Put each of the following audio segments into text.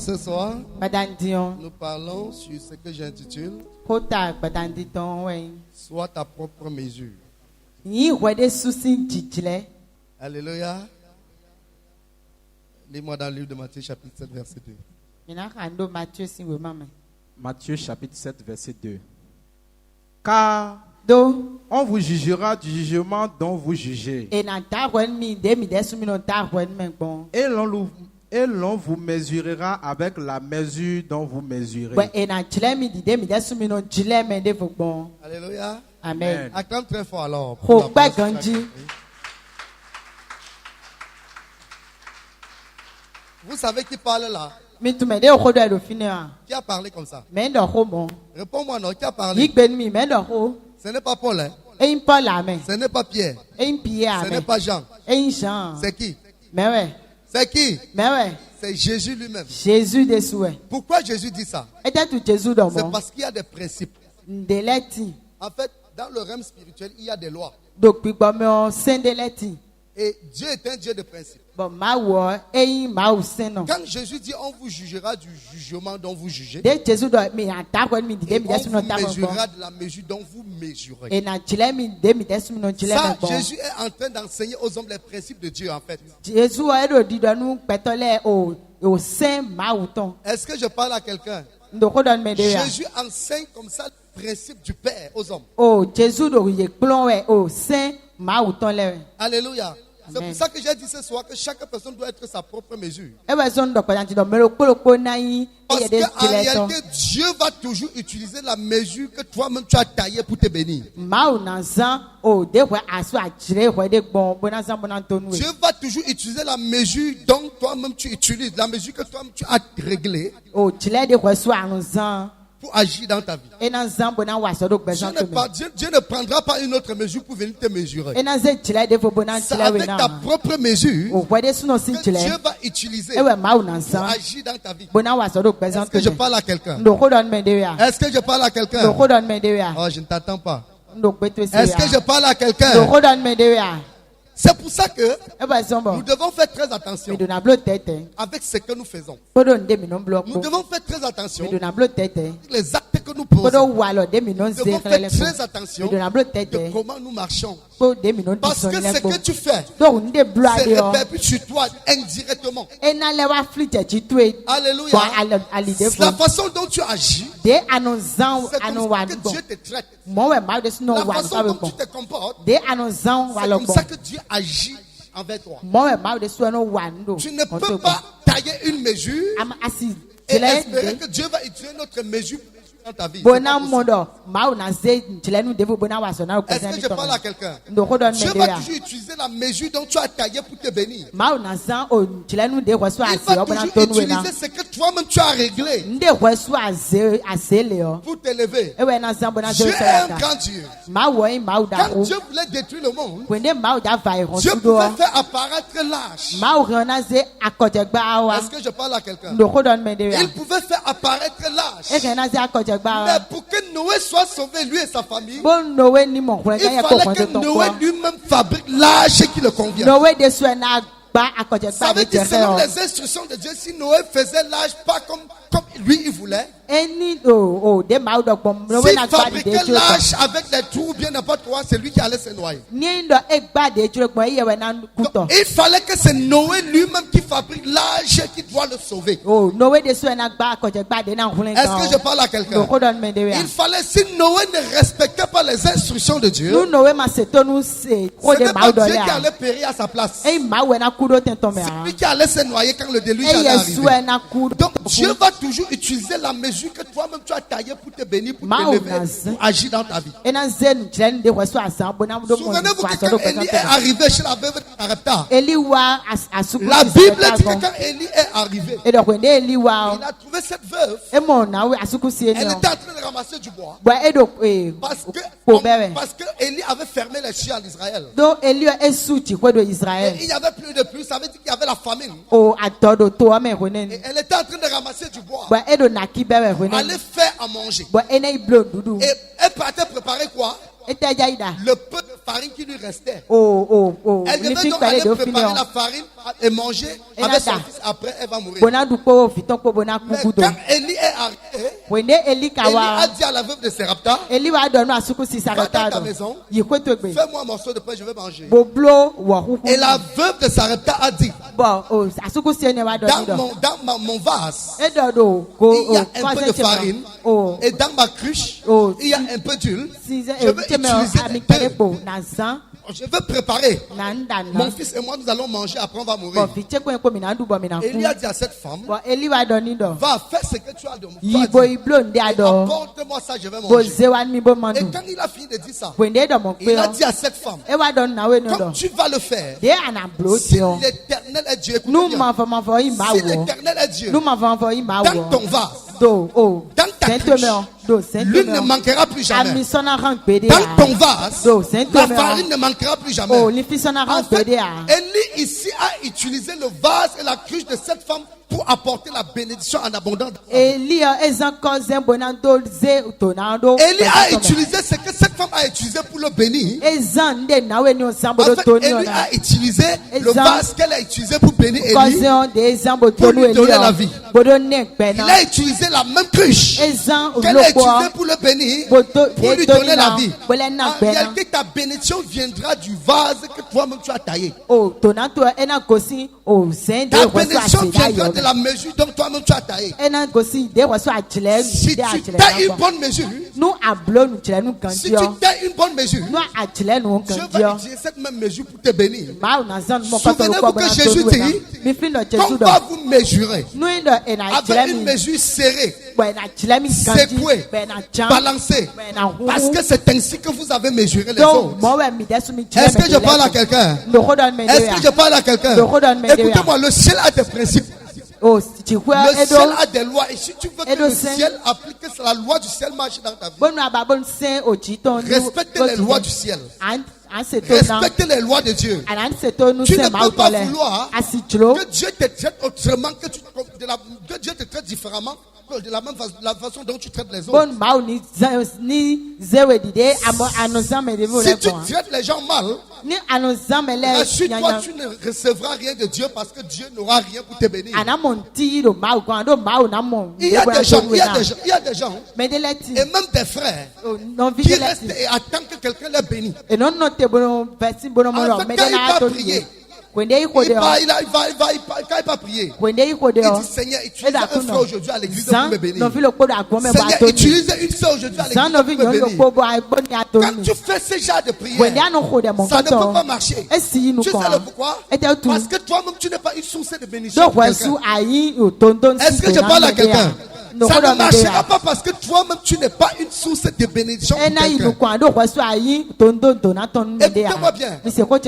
Ce soir, Badandion. nous parlons sur ce que j'intitule Kota badanditon ouais. Sois ta propre mesure. Yi wede souci titile. Alléluia. Lis-moi dans le livre de Matthieu chapitre 7 verset 2. Mina kando Matthieu si we mama. Matthieu chapitre 7 verset 2. Car Do on vous jugera du jugement dont vous jugez. e na ta wen mi de mi de sumi no ta wen men bon. Et l'on vous mesurera avec la mesure dont vous mesurez. Bo e na chile mi de mi de sumi no chile men de fo bon. Alléluia. Amen. Acclame très fort alors. Ho La gba parole ganji. Vous savez qui parle là? Mi tu me de ho do do fini a. Qui a parlé comme ça? Men do ho bon. Réponds-moi non, qui a Yi parlé? gbe mi men do ho. Ce n'est pas Paul, hein? E in Paul amen. Ce n'est pas Pierre. E in Pierre Ce n'est amen. pas Jean. E in Jean. C'est qui? Mais ouais. C'est qui? Mais ouais. C'est Jésus lui-même. Jésus de souhait. Pourquoi Jésus dit ça? Et tu Jésus dans C'est mon. parce qu'il y a des principes. Ndeleti. En fait, dans le règne spirituel, il y a des lois. Donc puis comme on sendeleti. Et Dieu est un Dieu de principes. Bon ma wo e ma o seno. Quand Jésus dit on vous jugera du jugement dont vous jugez, De Jésus do mi ata ko mi de et mi on desu no vous ta bon. mesurera de la mesure dont vous mesurez. Et na chile mi de mi desu no chile Ça, bon. Jésus est en train d'enseigner aux hommes les principes de Dieu en fait. Jésus o do di do nu petole o sen ma o ton. Est-ce que je parle à quelqu'un? Ndoko don me de ya. Jésus enseigne comme ça le principe du Père aux hommes. O Jésus do ye plon we o sen ma o ton le. Alléluia. C'est Amen. pour ça que j'ai dit ce soir que chaque personne doit être sa propre mesure. E we son do ko yanti do melo kolo na yi e Parce ye de qu'en chile ton. réalité, Dieu va toujours utiliser la mesure que toi-même tu as taillée pour te bénir. Ma o na zan o de we aso a chile we de bon bona zan bona tonu we. Dieu va toujours utiliser la mesure dont toi-même tu utilises, la mesure que toi-même tu as réglée O chile de we so anu zan. pour agir dans ta vie. E na zan bona wa so do bezan to me. Dieu ne prendra pas une autre mesure pour venir te mesurer. E na ze chile de fo bona C'est chile we avec na. ta propre mesure O we de suno sin que chile. Dieu va utiliser E we ma o na pour zan. agir dans ta vie. Bona wa so do bezan Est-ce to que je me. parle à quelqu'un? Ndo ko don me de ya. Est-ce que je parle à quelqu'un? Ndo ko don me de ya. Oh, je ne t'attends pas. Ndo pe to se Est-ce que je ya. parle à Ndo quelqu'un? ko don me de ya. C'est pour ça que E ba son nous bon. devons faire très Me attention do na blo tete. avec ce que nous faisons. Ko do nde mi no block. Nous devons faire très attention Me do na blo tete. avec les actes que nous Ko do posons. wa lo de mi no Nous ze devons khele faire le. très attention Me do na blo de tete. comment nous marchons. Ko de mi no di Parce son que le ce ko. que tu fais Do nde blo se ade o. répercute sur toi indirectement. E na le wa flite chi tu e. Alléluia. Bon ali de fo. La façon dont tu agis, De anu zan c'est anu comme wa ça que bon. Dieu te traite. Mo we ma de suno La wa façon sa be dont bon. tu te comportes, De anu zan wa c'est lo comme bon. ça que Dieu agit envers toi. Mo we ma de suno wa ndo. Tu ne peux pas tailler une mesure Am asi et chile espérer de. que Dieu va utiliser notre mesure dans ta vie. C'est Bona pas possible. modo ma o na ze chile nu de fo bona wa so na ko Est-ce zan que ni je to. parle à quelqu'un? Ndo ko don Dieu me de va ya. toujours utiliser la mesure dont tu as taillé pour te bénir. Ma o na zan o chile nu de ko so Il asi va o bona toujours to nu na. utiliser ce que toi-même tu as réglé Nde ko so ase le o. pour t'élever. E we na zan bona Dieu ze est so un ya. grand Dieu. Ma wo in ma o da Quand ko. Dieu voulait détruire le monde, Kwende ma o da va iron Dieu su do. pouvait faire apparaître l'âge. Ma o rona ze akoje gba wa. Est-ce que je parle à quelqu'un? Ndo ko don me de ya. Il pouvait faire apparaître E l'âge. ke na ze akoje gba Mais wa. pour que Noé soit sauvé, lui et sa famille, Bon Noé ni mon frère il ya ko fallait kon que ton Noé ko. lui-même fabrique l'âge qui le convient. Noé de so na gba akoje Ça gba veut ni dire, je selon fe. les instructions de Dieu, si Noé faisait l'âge pas comme lui il voulait, Eni o de ma o do bom Noé s'il na gba de fabriquait ju. l'âge avec des trous ou bien n'importe quoi, c'est lui qui allait se noyer. Ni ndo e gba de ju gbon ye we na kuto. Donc, il fallait que c'est Noé lui-même qui fabrique l'âge qui doit le sauver. Oh, Noé de so na gba akoje gba de na hulen Est-ce kan. que je parle à quelqu'un? Ndo ko don me de ya. Il fallait, si Noé ne respectait pas les instructions de Dieu, Nu Noé ma se tonu se ko ce de n'est ma pas o do Dieu qui ya. allait périr à sa place. E ma we na kudo ten to me C'est a. lui qui allait se noyer quand le déluge E allait Yesu arriver. na kudo. Donc Dieu va toujours utiliser la mesure que toi-même tu as taillée pour te bénir, pour Ma t'élever, onaze. pour agir dans ta vie. E na zenu chlen de ko so asan bona do mo. Souvenez-vous que quand Élie est arrivé chez la veuve de Sarepta, Eli wa asuku. la Bible dit que quand Élie est arrivé, E do kwende Eli wa. il a trouvé cette veuve. E mo na we asuku si Elle eni. était en train de ramasser du bois. Bo e do Parce que Élie avait fermé les cieux en Israël. Do Eli e suti ko do Et Israël. il n'y avait plus de pluie, ça veut dire qu'il y avait la famine. O atodo to ame Et honen. elle était en train de ramasser du bois. Bo e do naki bebe honen. Aller faire à manger. Bo ene i blow dudu. Et elle partait préparer quoi? E te jaida. Le peu de farine qui lui restait. Elle Elle devait donc aller préparer la farine et manger avec son fils. Après, elle va mourir. Mais quand Élie est arrivé, Élie a dit à la veuve de Sarepta, va dans ta maison, fais-moi un morceau de pain, je vais manger. Et la veuve de Sarepta a dit, dans mon vase, il y a un peu de farine, et dans ma cruche, il y a un peu d'huile. Je veux utiliser les deux. Je veux préparer. Mon fils et moi, nous allons manger, après on va mourir. Élie a dit à cette femme, va faire ce que tu as de moi. Apporte-moi ça, je vais manger. Et quand il a fini de dire ça, il a dit à cette femme, quand tu vas le faire, si l'Éternel est Dieu, écoutez bien, si l'Éternel est Dieu, dans ton vase, dans ta cruche, l'huile ne manquera plus jamais. Dans ton vase, la farine ne manquera plus jamais. En fait, Élie ici a utilisé le vase et la cruche de cette femme pour apporter la bénédiction en abondance. Élie a utilisé ce que cette femme a utilisé pour le bénir. En fait, Élie a utilisé le vase qu'elle a utilisé pour bénir Élie, pour lui donner la vie. Il a utilisé la même cruche qu'elle a utilisée pour le bénir, pour lui donner la vie. En réalité, ta bénédiction viendra du vase que toi-même tu as taillé. Ta bénédiction viendra de la mesure dont toi-même tu as taillé. Si tu tailles une bonne mesure, si tu tailles une bonne mesure, Dieu va utiliser cette même mesure pour te bénir. Souvenez-vous que Jésus dit, quand va vous mesurer avec une mesure serrée, secouée, balancée, parce que c'est ainsi que vous avez mesuré les autres. Est-ce que je parle à quelqu'un? Est-ce que je parle à quelqu'un? Écoutez-moi, le ciel a des principes. Le ciel a des lois, et si tu veux que le ciel applique la loi du ciel marche dans ta vie, respecte les lois du ciel. Respectez les lois de Dieu. Tu ne peux pas vouloir que Dieu te traite autrement, que Dieu te traite différemment de la façon dont tu traites les autres. Si tu traites les gens mal, ensuite toi tu ne recevras rien de Dieu parce que Dieu n'aura rien pour te bénir. Il y a des gens, et même des frères, qui restent et attendent que quelqu'un les bénisse. En fait, quand il va prier, quand il va prier, il dit Seigneur, utilise un frère aujourd'hui à l'église pour me bénir. Seigneur, utilise une soeur aujourd'hui à l'église pour me bénir. Quand tu fais ce genre de prière, ça ne peut pas marcher. Tu sais le pourquoi? Parce que toi-même tu n'es pas une source de bénédiction pour quelqu'un. Est-ce que je parle à quelqu'un? Ça ne marchera pas parce que toi-même tu n'es pas une source de bénédiction pour quelqu'un. Écoutez-moi bien,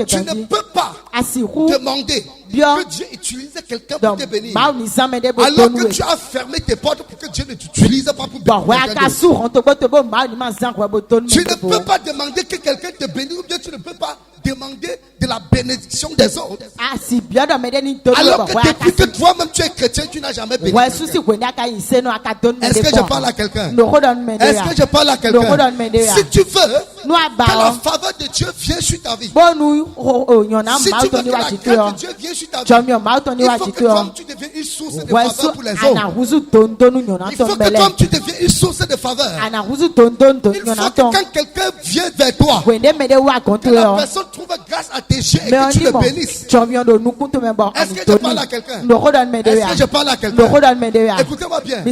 tu ne peux pas demander que Dieu utilise quelqu'un pour te bénir alors que tu as fermé tes portes pour que Dieu ne t'utilise pas pour bénir quelqu'un. Tu ne peux pas demander que quelqu'un te bénisse ou bien tu ne peux pas demander de la bénédiction des autres alors que depuis que toi-même tu es chrétien tu n'as jamais béni quelqu'un. Est-ce que je parle à quelqu'un? Est-ce que je parle à quelqu'un? Si tu veux que la faveur de Dieu vienne sur ta vie, si tu veux que la grâce de Dieu vienne sur ta vie, il faut que toi tu deviennes une source de faveur pour les autres. Il faut que toi tu deviennes une source de faveur. Il faut que quand quelqu'un vient vers toi, que la personne trouve grâce à tes yeux et que tu le bénisses. Est-ce que je parle à quelqu'un? Est-ce que je parle à quelqu'un? Écoutez-moi bien.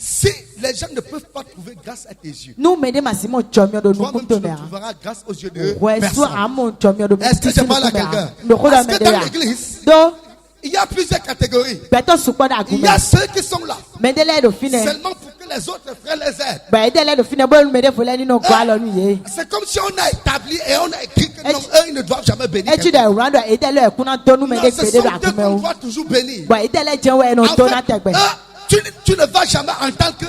Si les gens ne peuvent pas trouver grâce à tes yeux, toi-même tu ne trouveras grâce aux yeux de personne. Est-ce que je parle à quelqu'un? Parce que dans l'église, il y a plusieurs catégories. Il y a ceux qui sont là seulement pour que les autres frères les aident. C'est comme si on a établi et on a écrit que non, eux ils ne doivent jamais bénir quelqu'un. Non, ce sont eux qu'on doit toujours bénir. En fait, tu ne vas jamais en tant que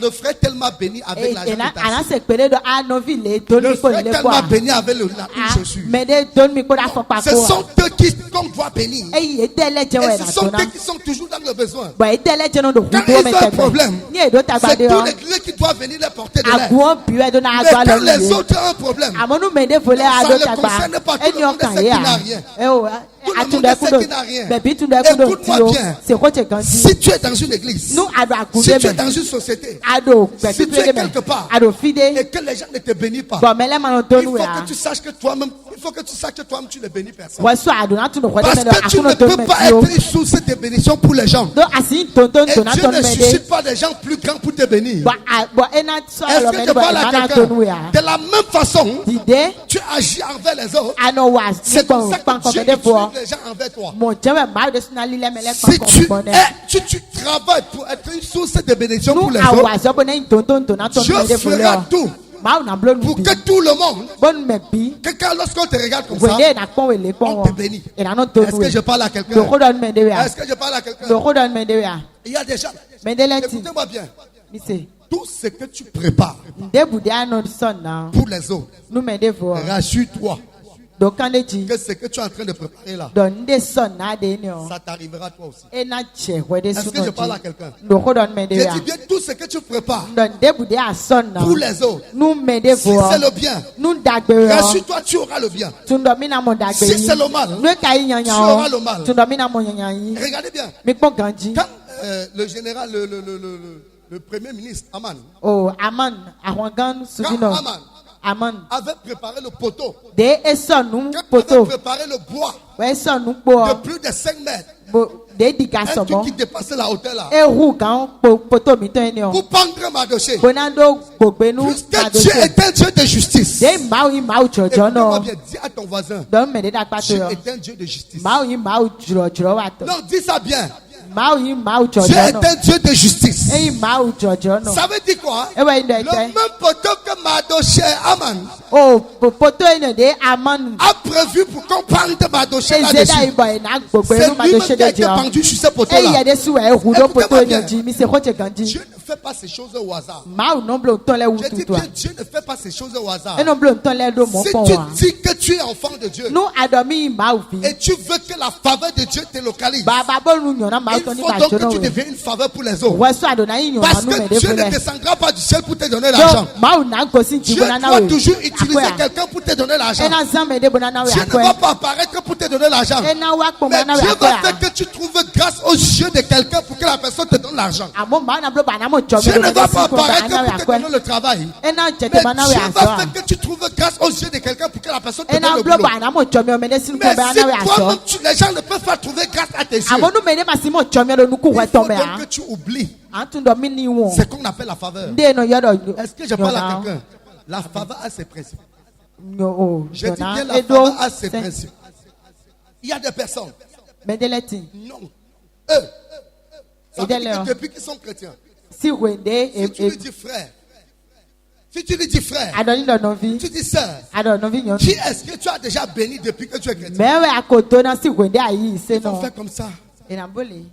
le frère tellement béni avec l'argent de ta ana fille. se pere do anovi le don Le mi ko frère le tellement kwa béni avec une chaussure. me de don mi ko da fo pa Ce ko sont eux qui qu'on doit bénir. e tele je Et we ce na sont tona eux qui sont toujours dans le besoin. bo e tele je no do Quand hudo ils me ont un problème, tegbe ni e do tagba c'est de tous o les clés qui doivent venir les porter de l'aide. agwo biwe do na Mais agwa quand lo les ni autres ont un problème, amonu me de vole ça ado ne tagba concerne pas tout le eni monde, okan c'est ye qui n'a a rien. e o Tout le atunde monde kudo sait qui n'a rien. bebi tunde kudo Écoute-moi ti o bien. se ko che kan Si tu es dans une église, nu ado si akunde tu es me dans une société, ado si bebi tu es tunde quelque me part ado fide et que les gens ne te bénissent pas, bo mele ma no il tonu faut ya que tu saches que toi-même, tu ne bénis personne. wa so ado na tunu ko de Parce me do que tu ne akuno tonu peux me pas ti o être une source de bénédiction pour les gens. do asi tonton Et to na Dieu tonu ne me de suscite pas des gens plus grands pour te bénir. bo ena so Est-ce lo que me je de bo parle à na tonu quelqu'un? ya De la même façon, dide tu agis envers les autres. ano wa C'est ko comme ça pan que ko Dieu de fo utilise les gens envers toi. mo je me ma de suna lile mele pan Si ko tu, mo ne tu travailles pour être une source de bénédiction nu pour les awa autres, so bo ne tonton to na tonu Dieu me de fo fera lo tout ma na blo nu pour bi que tout le monde, bon me bi que quand lorsqu'on te regarde comme ça, wende na pon wele pon on wo te bénit. e na no Est-ce tonu que we je parle à do quelqu'un? ko don me de ya Est-ce que je parle à quelqu'un? do ko don me de ya Il y a des gens, me de leti écoutez-moi bien, mi se tout ce que tu prépares nde bude ano son na pour les autres, nu me de fo rassure-toi do kan de ji que ce que tu es en train de préparer là, do nde son na de ni o ça t'arrivera toi aussi. e na che wede Est-ce su que je no parle à ji quelqu'un? do ko don me de Je ya dis bien tout ce que tu prépares do nde bude a son na pour les autres. nu me de Si fo c'est le bien, nu dagbe o rassure-toi, tu auras le bien. tundo mi na mo dagbe Si yi c'est le mal, nu ka yi nyanya tu auras le mal. o tundo mi na mo nyanya yi Regardez bien, mi pon ganji quand le général, le premier ministre Aman o aman àwọn gan subi Quand no Aman aman avait préparé le poteau, de esonu quand il poto avait préparé le bois we esonu po de plus de 5 mètres, bo de diga un somo truc qui dépassait la hauteur là, ehu gan poto mi to ni o pour pendre Mardoché, bonando gbogbenu puisque Dieu est un Dieu de justice. de mau yi mau jojo Écoute-moi no bien, dis à ton voisin, don me de da pato Dieu yo est un Dieu de justice. mau yi mau juro wa to Non, dis ça bien. mau yi mau Dieu jojo est no un Dieu de justice. e mau jojo no Ça veut dire quoi? e we ndo Le ete même poteau que Mardoché Aman o poto ene de aman a prévu pour qu'on pende Mardoché e zeda là-dessus. ibo e na C'est gbogbenu ma do lui-même se qui a de été jo pendu sur ce poteau e là. ye de su e hu do poto Écoutez-moi ene bien. ji mi se ko che ganji Dieu ne fait pas ces choses au hasard. mau no blo ton le wu Je dis tutu bien, Dieu ne fait pas ces choses au hasard. e no blo ton le do mo Si pon tu wa dis que tu es enfant de Dieu nu adomi mau fi et tu veux que la faveur de Dieu te localise, baba bolu nyona mau il to ni faut ba donc jono que tu we deviennes une faveur pour les autres. we so adona yi nyona Parce nu me que de Dieu ne fele descendra pas du ciel pour te donner l'argent. so mau na go si Dieu ti bona na doit we toujours utiliser quelqu'un pour te donner l'argent. e na zan me de bona na we Dieu ne akwe va pas apparaître pour te donner l'argent. e na wa po Mais bona na we Dieu akwe va faire que tu trouves grâce aux yeux de quelqu'un pour que la personne te donne l'argent. amo ma na blo ba na mo jo Dieu me ne de va si pas ko ba apparaître na we pour te akwe donner le travail. e na je Mais te bona we Dieu va aso faire que tu trouves grâce aux yeux de quelqu'un pour que la personne te e donne na le blo boulot. ba na mo jo me de si ko Mais ba si na we aso toi-même, les gens ne peuvent pas trouver grâce à tes yeux, amo nu me de ma si mo jo me do nu ku il we faut to me donc a que tu oublies antu do mi ni won ce qu'on appelle la faveur. de no yo do Est-ce que je parle à quelqu'un? La faveur a ses principes. no Je dis bien la edo faveur a ses principes. Il y a des personnes, me de leti non, eux, ça veut Et dire dès que depuis qu'ils sont chrétiens, si wende si tu lui dis frère, si tu lui dis frère, adoni do no vi tu dis sœur, adoni vi nyon qui est-ce que tu as déjà béni depuis que tu es chrétien? me we akoto na si wende ayi se Ils vont no faire comme ça. e na bole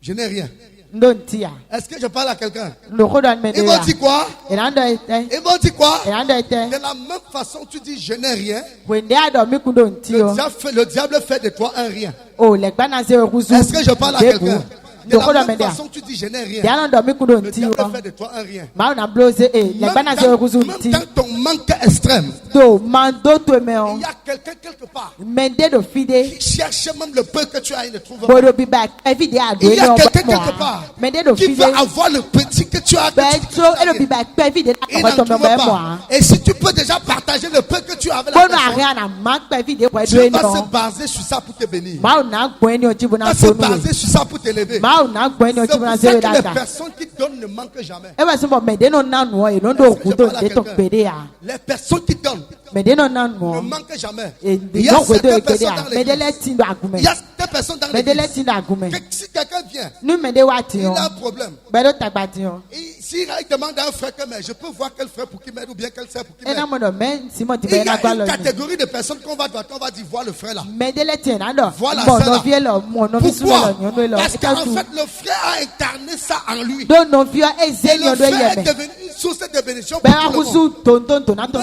Je n'ai rien. ndo ntia Est-ce que je parle à quelqu'un? ndo ko don me de Ils ya vont dire quoi? e na ndo ete Ils vont dire quoi? e na ndo ete De la même façon, tu dis je n'ai rien. wende adomi ku do nti o Le diable fait de toi un rien. o le gba na se ruzu Est-ce que je parle à quelqu'un? De ndo ko la don me même de ya façon, tu dis je n'ai rien. ya no do mi ku do Le nti diable o fait de toi un rien. ma na bloze e le gba na se ruzu nti Même dans ton manque extrême, do mando to me o il y a quelqu'un quelque part mende do fide qui cherche même le peu que tu as, il ne trouve pas. bodo bi ba evi de ado Il y ni a o quelqu'un mo quelque part mende do qui fide veut avoir le petit que tu as. que tu petro e do bi ba evi de il na n'en ko to trouve me mo pas. Et si tu peux déjà partager le peu que tu as avec la bono personne, ari na ma pa evi de ko Dieu edo ni va se o baser sur ça pour te bénir. ma o na gbo eni o jibo Il na va se so nu baser sur ça pour t'élever. ma o na gbo eni o C'est jibo na pour se ça we que les dada personnes qui donnent ne manquent jamais. e ba so mo mede no na nu o e no do ku do de to pede ya Les personnes qui donnent mede no na nu ne o manquent jamais. e Il y no a ku do certaines e pede personnes ya dans mede l'église. le ti do agume Il y a des personnes dans mede le l'église. ti do agume Que si quelqu'un vient, nu mede wa ti il o a un problème. be do tagba ti o Et Si il demande à un frère que mais je peux voir quel frère pour qu'il m'aide ou bien quelle sœur pour qu'il m'aide. Il Il y a une catégorie de personnes qu'on va dire voir le frère là. Voilà Pourquoi? Parce qu'en fait le frère a incarné ça en lui. Et le frère est devenu une source de bénédiction pour tout le monde.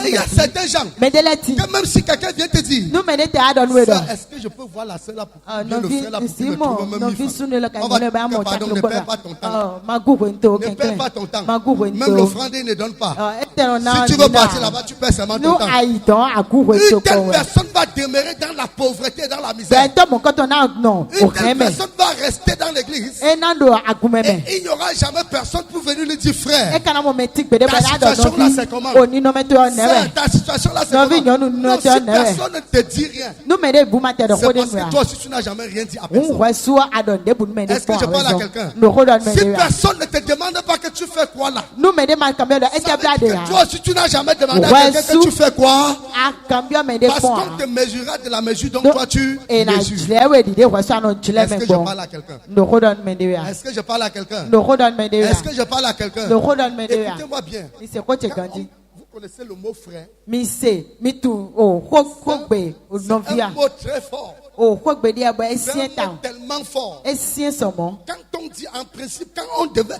Mais il y a certains gens que même si quelqu'un vient te dire est-ce que je peux voir la sœur là pour le frère là pour qu'il me trouve même pardon, ne perds pas ton temps. Ne perds pas ton temps. Même l'offrande il ne donne pas. Si tu veux partir là-bas, tu perds seulement ton temps. Une telle personne va demeurer dans la pauvreté, dans la misère. Une telle personne va rester dans l'église. Et il n'y aura jamais personne pour venir lui dire frère. Ta situation là c'est comment? Ta situation là c'est comment? Non, si personne ne te dit rien, c'est parce que toi aussi tu n'as jamais rien dit à personne. Est-ce que je parle à quelqu'un? Si personne ne te demande pas que tu fais quoi là, toi aussi tu n'as jamais demandé à quelqu'un que tu fais quoi? Parce qu'on te mesurera de la mesure dont toi tu mesures. Est-ce que je parle à quelqu'un? Est-ce que je parle à quelqu'un? Est-ce que je parle à quelqu'un? Écoutez-moi bien. Vous connaissez le mot frère? C'est un mot très fort. C'est un mot tellement fort. Quand on dit en principe, quand on devait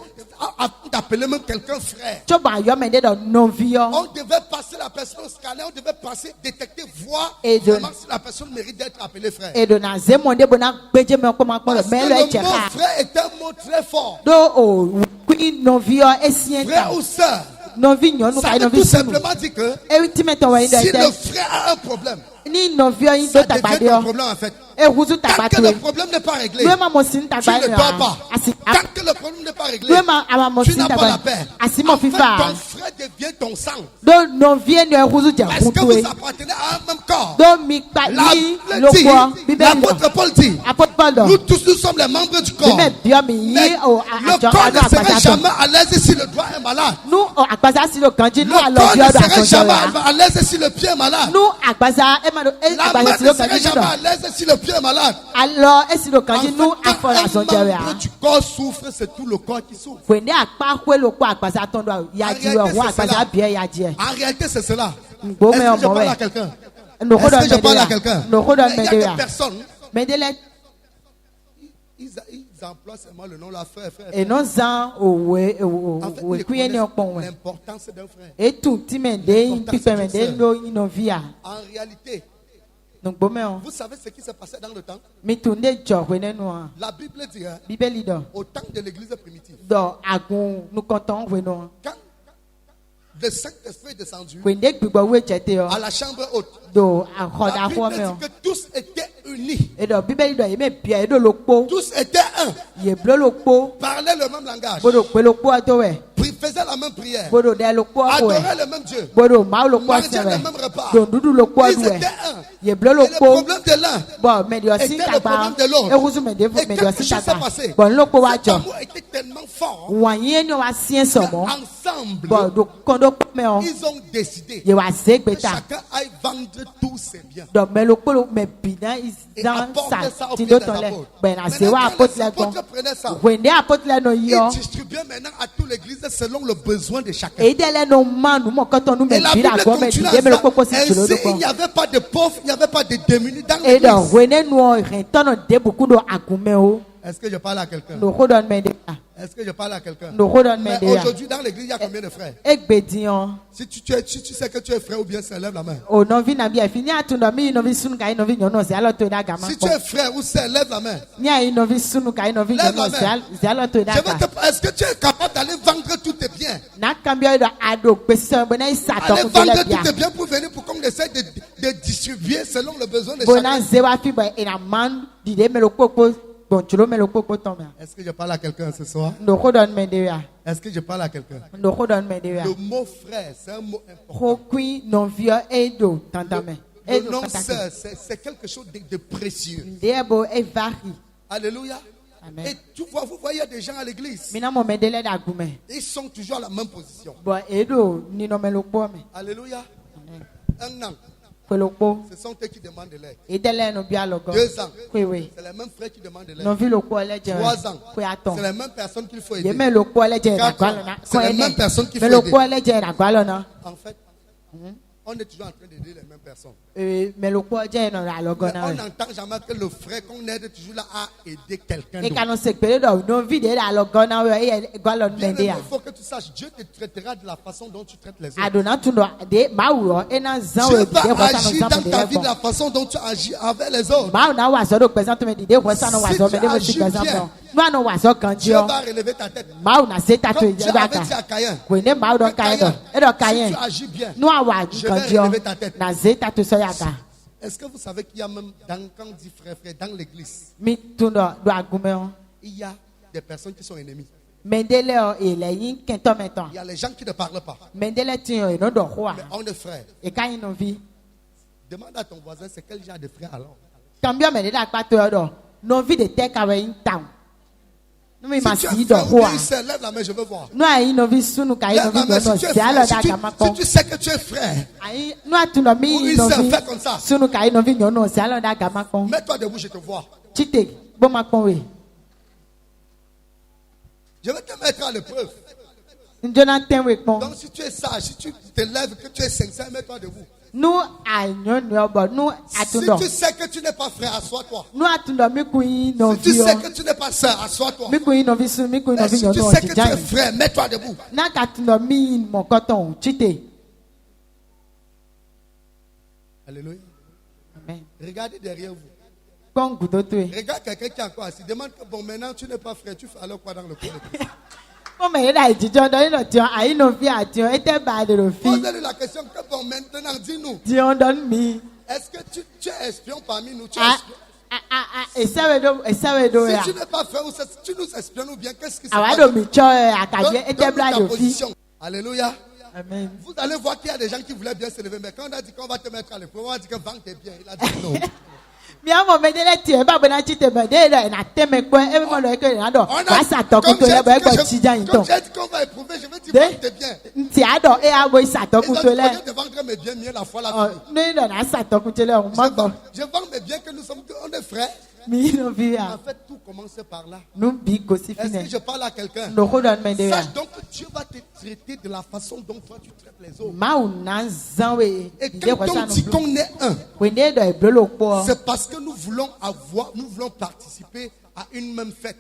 appeler même quelqu'un frère, on devait passer la personne au scanner, on devait passer, détecter, voir vraiment si la personne mérite d'être appelée frère. Parce que le mot frère est un mot très fort. Frère ou sœur, ça veut tout simplement dire que si le frère a un problème, ça devient un problème en fait. Tant que le problème n'est pas réglé, tu ne dors pas. Tant que le problème n'est pas réglé, tu n'as pas la paix. En fait, ton frère devient ton sang. Parce que vous appartenez à un même corps. L'apôtre Paul dit, nous tous nous sommes les membres du corps. Mais le corps ne serait jamais à l'aise si le doigt est malade. Le corps ne serait jamais à l'aise si le pied est malade. La main ne serait jamais à l'aise si le pied est malade. Alors, quand un membre du corps souffre, c'est tout le corps qui souffre. En réalité, c'est cela. Est-ce que je parle à quelqu'un? Est-ce que je parle à quelqu'un? Il y a des personnes, ils emploient seulement le nom la frère. En fait, ils connaissent l'importance d'un frère. En réalité, vous savez ce qui s'est passé dans le temps? La Bible dit, au temps de l'église primitive, quand le Saint-Esprit est descendu à la chambre haute, la Bible dit que tous étaient unis. Tous étaient un. Parlaient le même langage. Faisaient la même prière. Adoraient le même Dieu. Mangeaient le même repas. Ils étaient un. Et le problème de l'un était le problème de l'autre. Et quelque chose s'est passé. Cet amour était tellement fort qu'ensemble, ils ont décidé que chacun aille vendre tous ses biens et apporter ça au pied des apôtres. Maintenant, quand les apôtres prenaient ça, ils distribuaient maintenant à toute l'église selon le besoin de chacun. Et la Bible continue à ça. Ainsi, il n'y avait pas de pauvres, il n'y avait pas de démunis dans l'église. Est-ce que je parle à quelqu'un? Est-ce que je parle à quelqu'un? Mais aujourd'hui, dans l'église, il y a combien de frères? Si tu sais que tu es frère ou bien sœur, lève la main. Si tu es frère ou sœur, lève la main. Lève la main. Est-ce que tu es capable d'aller vendre tous tes biens? Aller vendre tous tes biens pour venir pour qu'on essaie de distribuer selon le besoin de chacun. Est-ce que je parle à quelqu'un ce soir? Est-ce que je parle à quelqu'un? Le mot frère, c'est un mot important. Le nom sœur, c'est quelque chose de précieux. Alléluia. Amen. Et vous voyez des gens à l'église, ils sont toujours à la même position. Alléluia. Un an. Ce sont eux qui demandent de l'aide. 2 ans. C'est les mêmes frères qui demandent de l'aide. 3 ans. C'est les mêmes personnes qu'il faut aider. 4 ans. C'est les mêmes personnes qu'il faut aider. En fait, on est toujours en train d'aider les mêmes personnes. Mais on n'entend jamais que le frère qu'on aide toujours là à aider quelqu'un d'autre. Il faut que tu saches, Dieu te traitera de la façon dont tu traites les autres. Dieu va agir dans ta vie de la façon dont tu agis avec les autres. Si tu agis bien, Dieu va relever ta tête. Comme Dieu avait dit à Caïn, si tu agis bien, je vais relever ta tête. Est-ce que vous savez qu'il y a même, quand on dit frère, dans l'église, il y a des personnes qui sont ennemies. Il y a les gens qui ne parlent pas. Mais on est frères. Demande à ton voisin, c'est quel genre de frère alors? Si tu es frère ou bien sœur, lève la main, je veux voir. Lève la main si tu es frère. Si tu sais que tu es frère, ou une sœur, fais comme ça. Mets-toi debout, je te vois. Je vais te mettre à l'épreuve. Donc si tu es sage, si tu te lèves, que tu es sincère, mets-toi debout. Si tu sais que tu n'es pas frère, assois-toi. Si tu sais que tu n'es pas sœur, assois-toi. Mais si tu sais que tu es frère, mets-toi debout. Alléluia. Amen. Regardez derrière vous. Regarde quelqu'un qui est encore assis. Demande que bon, maintenant tu n'es pas frère, tu fais alors quoi dans le coin de Christ? Posez-lui la question que bon, maintenant dis-nous. Est-ce que tu es espion parmi nous? Tu es espion? Si tu n'es pas frère, tu nous espionnes ou bien qu'est-ce qui se passe? Donne ta position. Alléluia. Amen. Vous allez voir qu'il y a des gens qui voulaient bien se lever, mais quand on a dit qu'on va te mettre à l'épreuve, on a dit que vente tes biens. Il a dit non. Comme j'ai dit qu'on va éprouver, je vais dire vente tes biens. Ils ont dit de vendre mes biens mieux la fois là. Je vends mes biens que nous sommes, on est frères. En fait, tout commence par là. Est-ce que je parle à quelqu'un? Sache donc que Dieu va te traiter de la façon dont toi tu traites les autres. Et quand on dit qu'on est un, c'est parce que nous voulons participer à une même fête.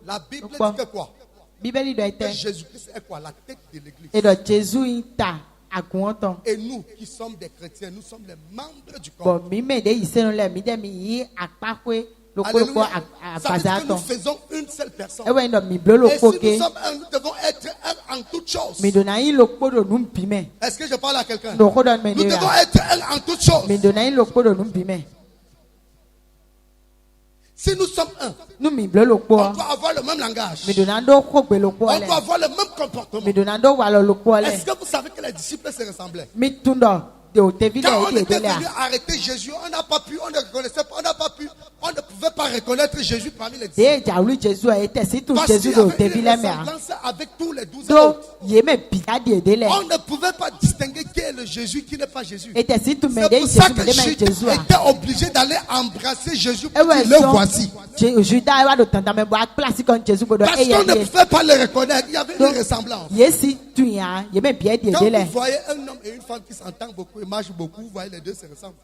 La Bible dit que quoi? Que Jésus-Christ est quoi? La tête de l'église. Et nous qui sommes des chrétiens, nous sommes les membres du corps. Alléluia. Ça veut dire que nous faisons une seule personne. Et si nous sommes un, nous devons être un en toutes choses. Est-ce que je parle à quelqu'un? Nous devons être un en toutes choses. Si nous sommes un, on doit avoir le même langage. On doit avoir le même comportement. Est-ce que vous savez que les disciples se ressemblaient? Quand on était venu arrêter Jésus, on n'a pas pu, on ne reconnaissait pas, on ne pouvait pas reconnaître Jésus parmi les disciples. Parce qu'il y avait une ressemblance avec tous les 12 autres. On ne pouvait pas distinguer qui est le Jésus, qui n'est pas Jésus. C'est pour ça que Judas était obligé d'aller embrasser Jésus pour dire le voici. Parce qu'on ne pouvait pas le reconnaître, il y avait une ressemblance. Quand vous voyez un homme et une femme qui s'entendent beaucoup et marchent beaucoup, vous voyez les deux se ressemblent.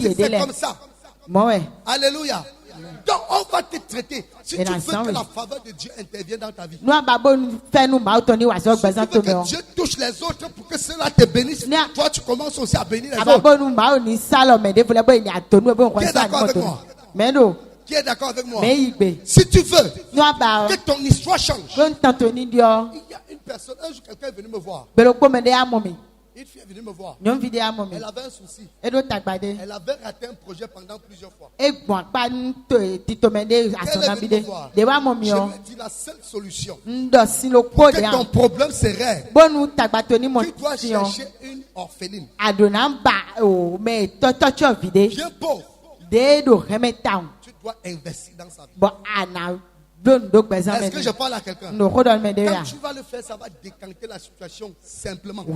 C'est comme ça. Alléluia. Donc on va te traiter. Si tu veux que la faveur de Dieu intervienne dans ta vie, si tu veux que Dieu touche les autres pour que cela te bénisse, toi tu commences aussi à bénir les autres. Qui est d'accord avec moi? Qui est d'accord avec moi? Si tu veux que ton histoire change, il y a une personne, un jour quelqu'un est venu me voir. Une fille est venue me voir. Elle avait un souci. Elle avait raté un projet pendant plusieurs fois. Elle est venue me voir. Je lui ai dit la seule solution pour que ton problème se règle, tu dois chercher une orpheline. Bien pauvre. Tu dois investir dans sa vie. Est-ce que je parle à quelqu'un? Quand tu vas le faire, ça va décanter la situation simplement. Et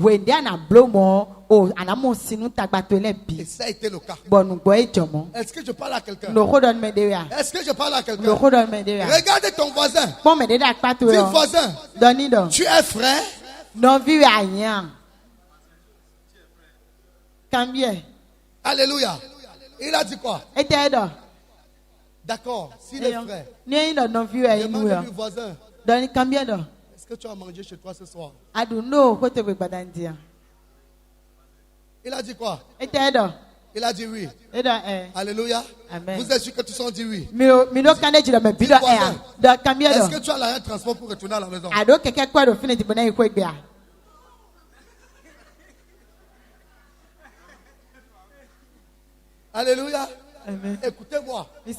ça a été le cas. Est-ce que je parle à quelqu'un? Est-ce que je parle à quelqu'un? Regarde ton voisin. Dis voisin, tu es frère? Alléluia. Il a dit quoi? D'accord, s'il est frère, demande du voisin. Est-ce que tu as mangé chez toi ce soir? Il a dit quoi? Il a dit oui. Alléluia. Amen. Vous êtes sûr que tous ont dit oui? Dis voisin, est-ce que tu as l'argent de transport pour retourner à la maison? Alléluia. Amen. Écoutez-moi. Je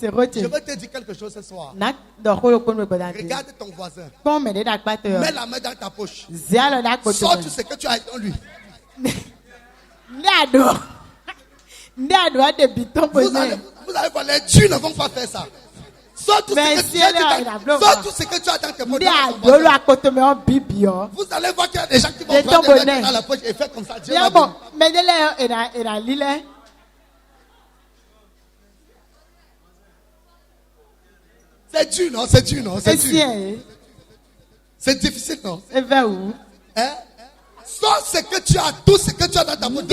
vais te dire quelque chose ce soir. Regarde ton voisin. Mets la main dans ta poche. Sors tout ce que tu as dans lui. Vous allez voir, les dieux ne vont pas faire ça. Sors tout ce que tu as dans tes poches. Vous allez voir qu'il y a des gens qui vont prendre des mains dans la poche et faire comme ça. Dieu m'a béni. C'est dur, non? C'est dur, non? C'est dur. C'est difficile, non? Hein? Sors ce que tu as, tout ce que tu as dans ta poche.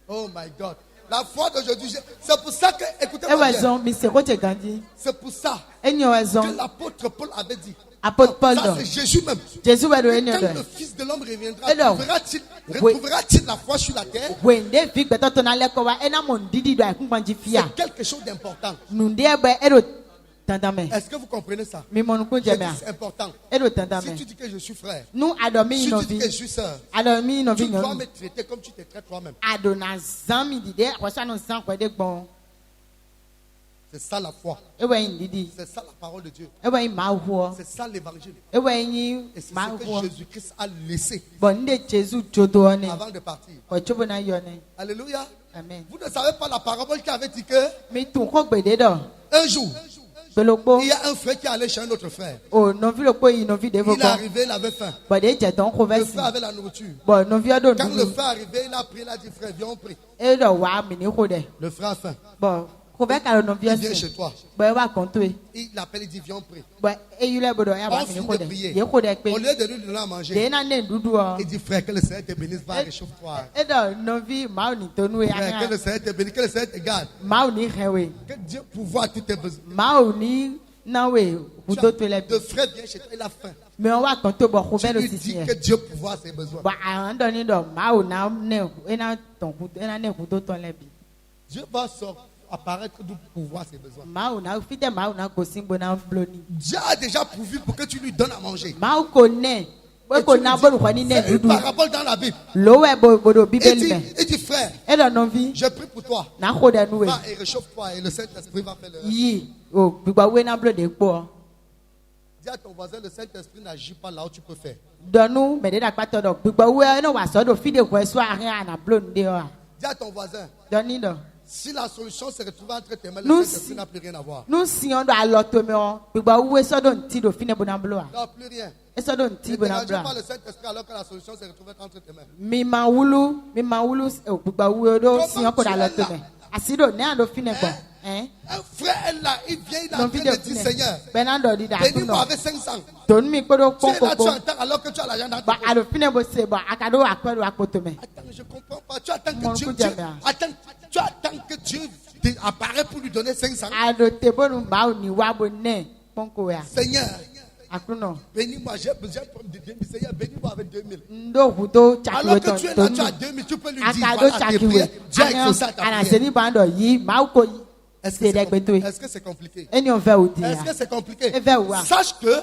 Oh my God. La foi d'aujourd'hui, c'est pour ça que, écoutez-moi bien. C'est pour ça que l'apôtre Paul avait dit. Ça c'est Jésus même. Quand le Fils de l'homme reviendra, retrouvera-t-il la foi sur la terre? C'est quelque chose d'important. Est-ce que vous comprenez ça? C'est important. Si tu dis que je suis frère, si tu dis que je suis soeur, tu dois me traiter comme tu te traites toi-même. C'est ça la foi. C'est ça la parole de Dieu. C'est ça l'évangile. Et c'est ce que Jésus-Christ a laissé avant de partir. Alléluia. Amen. Vous ne savez pas la parabole qui avait dit que un jour, il y a un frère qui allait chez un autre frère. Il est arrivé, il avait faim. Le frère avait la nourriture. Quand le frère est arrivé, il a pris, il a dit frère, viens on prie. Le frère a faim. Il vient chez toi. Il l'appelle, il dit viens on prie. On finit de prier. Au lieu de lui donner à manger, il dit frère, que le Seigneur te bénisse, va, réchauffe-toi. Frère, que le Seigneur te bénisse, que le Seigneur te garde. Que Dieu pourvoie tous tes besoins. Le frère vient chez toi, il a faim. Tu lui dis que Dieu pourvoit ses besoins. Dieu va apparaître pour pouvoir ses besoins. Dieu a déjà pourvu pour que tu lui donnes à manger. C'est une parabole dans la Bible. Il dit frère, je prie pour toi. Va et réchauffe-toi et le Saint-Esprit va faire le reste. Dis à ton voisin, le Saint-Esprit n'agit pas là où tu peux faire. Dis à ton voisin, si la solution se retrouve entre tes mains, le Saint-Esprit n'a plus rien à voir. Non, plus rien. Ne t'engage pas le Saint-Esprit alors que la solution se retrouve entre tes mains. Un frère est là, il vient, il a envie de dire Seigneur, bénis-moi avec 500. Tu es là, tu attends alors que tu as l'argent dans ta poche. Attends, je ne comprends pas. Tu attends que Dieu apparaît pour lui donner 500. Seigneur, bénis-moi, j'ai besoin de 2000. Seigneur, bénis-moi avec 2000. Alors que tu es là, tu as 2000, tu peux lui dire voilà tes prières. Dieu a exaucé ta prière. Est-ce que c'est compliqué? Est-ce que c'est compliqué? Sache que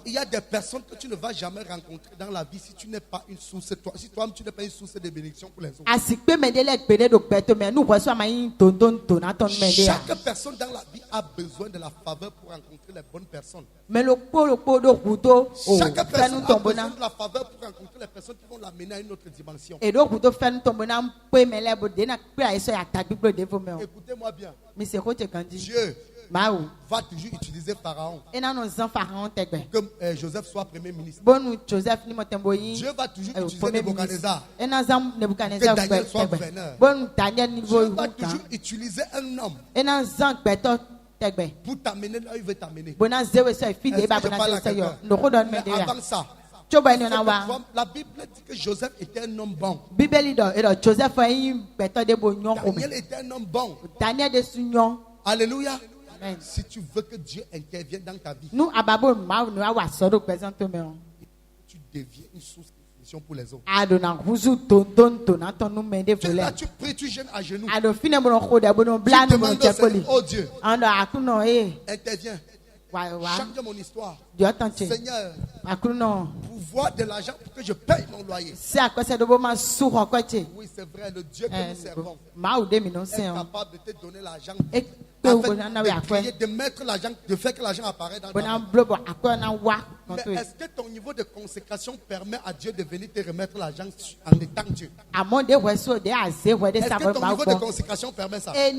il y a des personnes que tu ne vas jamais rencontrer dans la vie si tu n'es pas une source, si toi-même tu n'es pas une source de bénédiction pour les autres. Chaque personne dans la vie a besoin de la faveur pour rencontrer les bonnes personnes. Chaque personne a besoin de la faveur pour rencontrer les personnes qui vont l'amener à une autre dimension. Écoutez-moi bien. Dieu va toujours utiliser Pharaon pour que Joseph soit premier ministre. Dieu va toujours utiliser Nebuchadnezzar pour que Daniel soit gouverneur. Dieu va toujours utiliser un homme pour t'amener là où il veut t'amener. Est-ce que je parle à quelqu'un? Mais avant ça, la Bible dit que Joseph était un homme bon. Daniel était un homme bon. Alléluia. Amen. Si tu veux que Dieu intervienne dans ta vie, tu deviens une source de bénédiction pour les autres. Tu es là, tu pries, tu jeûnes à genoux. Tu demandes au Seigneur, oh Dieu, interviens. Change mon histoire. Seigneur, pour voir de l'argent pour que je paye mon loyer. Oui, c'est vrai, le Dieu que nous servons est capable de te donner l'argent, de mettre l'argent, de faire que l'argent apparaisse dans ta vie. Mais est-ce que ton niveau de consécration permet à Dieu de venir te remettre l'argent en étant Dieu? Est-ce que ton niveau de consécration permet ça? Est-ce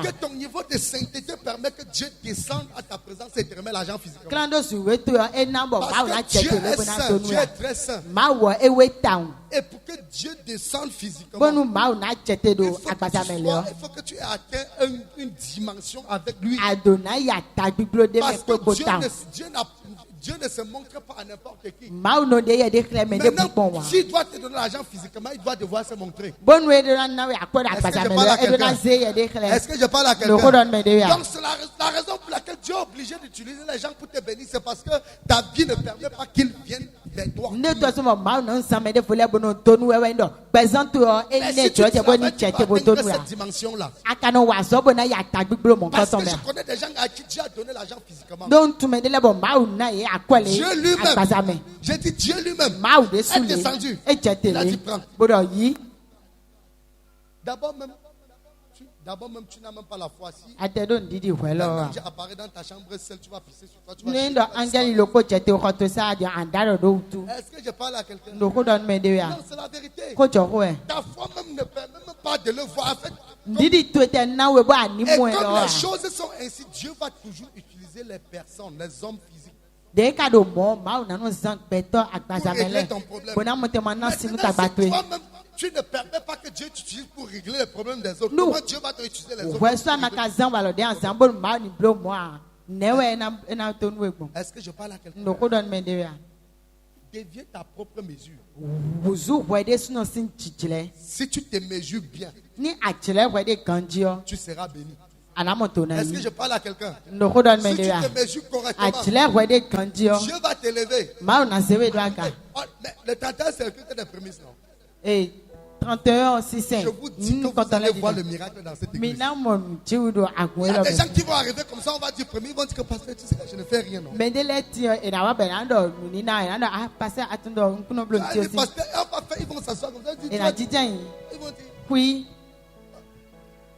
que ton niveau de sainteté permet que Dieu descende à ta présence et te remet l'argent physiquement? Parce que Dieu est saint, Dieu est très saint. Et pour que Dieu descende physiquement, il faut que tu aies atteint une dimension avec lui. Parce que Dieu ne se montre pas à n'importe qui. Maintenant, s'il doit te donner l'argent physiquement, il doit devoir se montrer. Est-ce que je parle à quelqu'un? Donc c'est la raison pour laquelle Dieu est obligé d'utiliser les gens pour te bénir. C'est parce que ta vie ne permet pas qu'ils viennent vers toi. Mais si tu atteindre cette dimension-là, parce que je connais des gens à qui Dieu a donné l'argent physiquement. Dieu lui-même, j'ai dit Dieu lui-même est descendu. Il a dit prends. D'abord même, tu n'as même pas la foi. Si l'ange apparaît dans ta chambre seule, tu vas pisser sur toi. Est-ce que je parle à quelqu'un? Non, c'est la vérité. Ta foi même ne permet même pas de le voir. En fait, et comme les choses sont ainsi, Dieu va toujours utiliser les personnes, les hommes physiques. Pour régler ton problème. Maintenant, si toi-même, tu ne permets pas que Dieu t'utilise pour régler les problèmes des autres. Comment Dieu va te utiliser les autres? Est-ce que je parle à quelqu'un? Deviens ta propre mesure. Si tu te mesures bien, tu seras béni. Est-ce que je parle à quelqu'un? Si tu te mesures correctement, Dieu va t'élever. Mais le 31, c'est le culte des prémices, non? 31, 6, 5. Je vous dis que vous allez voir le miracle dans cette église. Il y a des gens qui vont arriver comme ça, on va dire premier, ils vont dire que pasteur, tu sais, je ne fais rien, non? Pasteur, ils vont s'asseoir comme ça, ils vont dire, oui.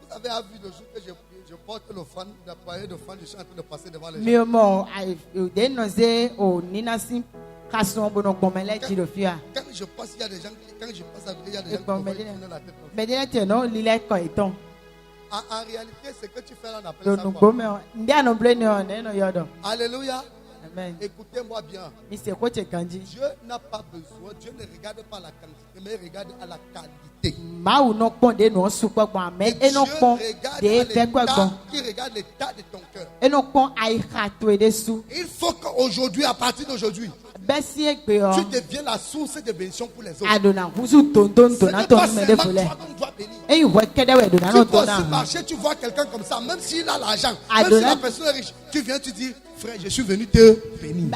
Vous avez vu le jour que je porte l'offrande, la poignée d'offrande, je suis en train de passer devant les gens. Quand je passe, il y a des gens quand je passe à côté, il y a des gens qui tournent la tête. En réalité, ce que tu fais là, on appelle ça quoi? Alléluia. Amen. Écoutez-moi bien. Dieu n'a pas besoin, Dieu ne regarde pas la quantité, mais il regarde à la qualité. Et Dieu regarde l'état de ton cœur. Il faut qu'aujourd'hui, à partir d'aujourd'hui, tu deviens la source de bénédiction pour les autres. Ce n'est pas seulement toi qu'on doit bénir. Tu dois aussi marcher, tu vois quelqu'un comme ça, même s'il a l'argent, même si la personne est riche, tu viens, tu dis, frère, je suis venu te bénir.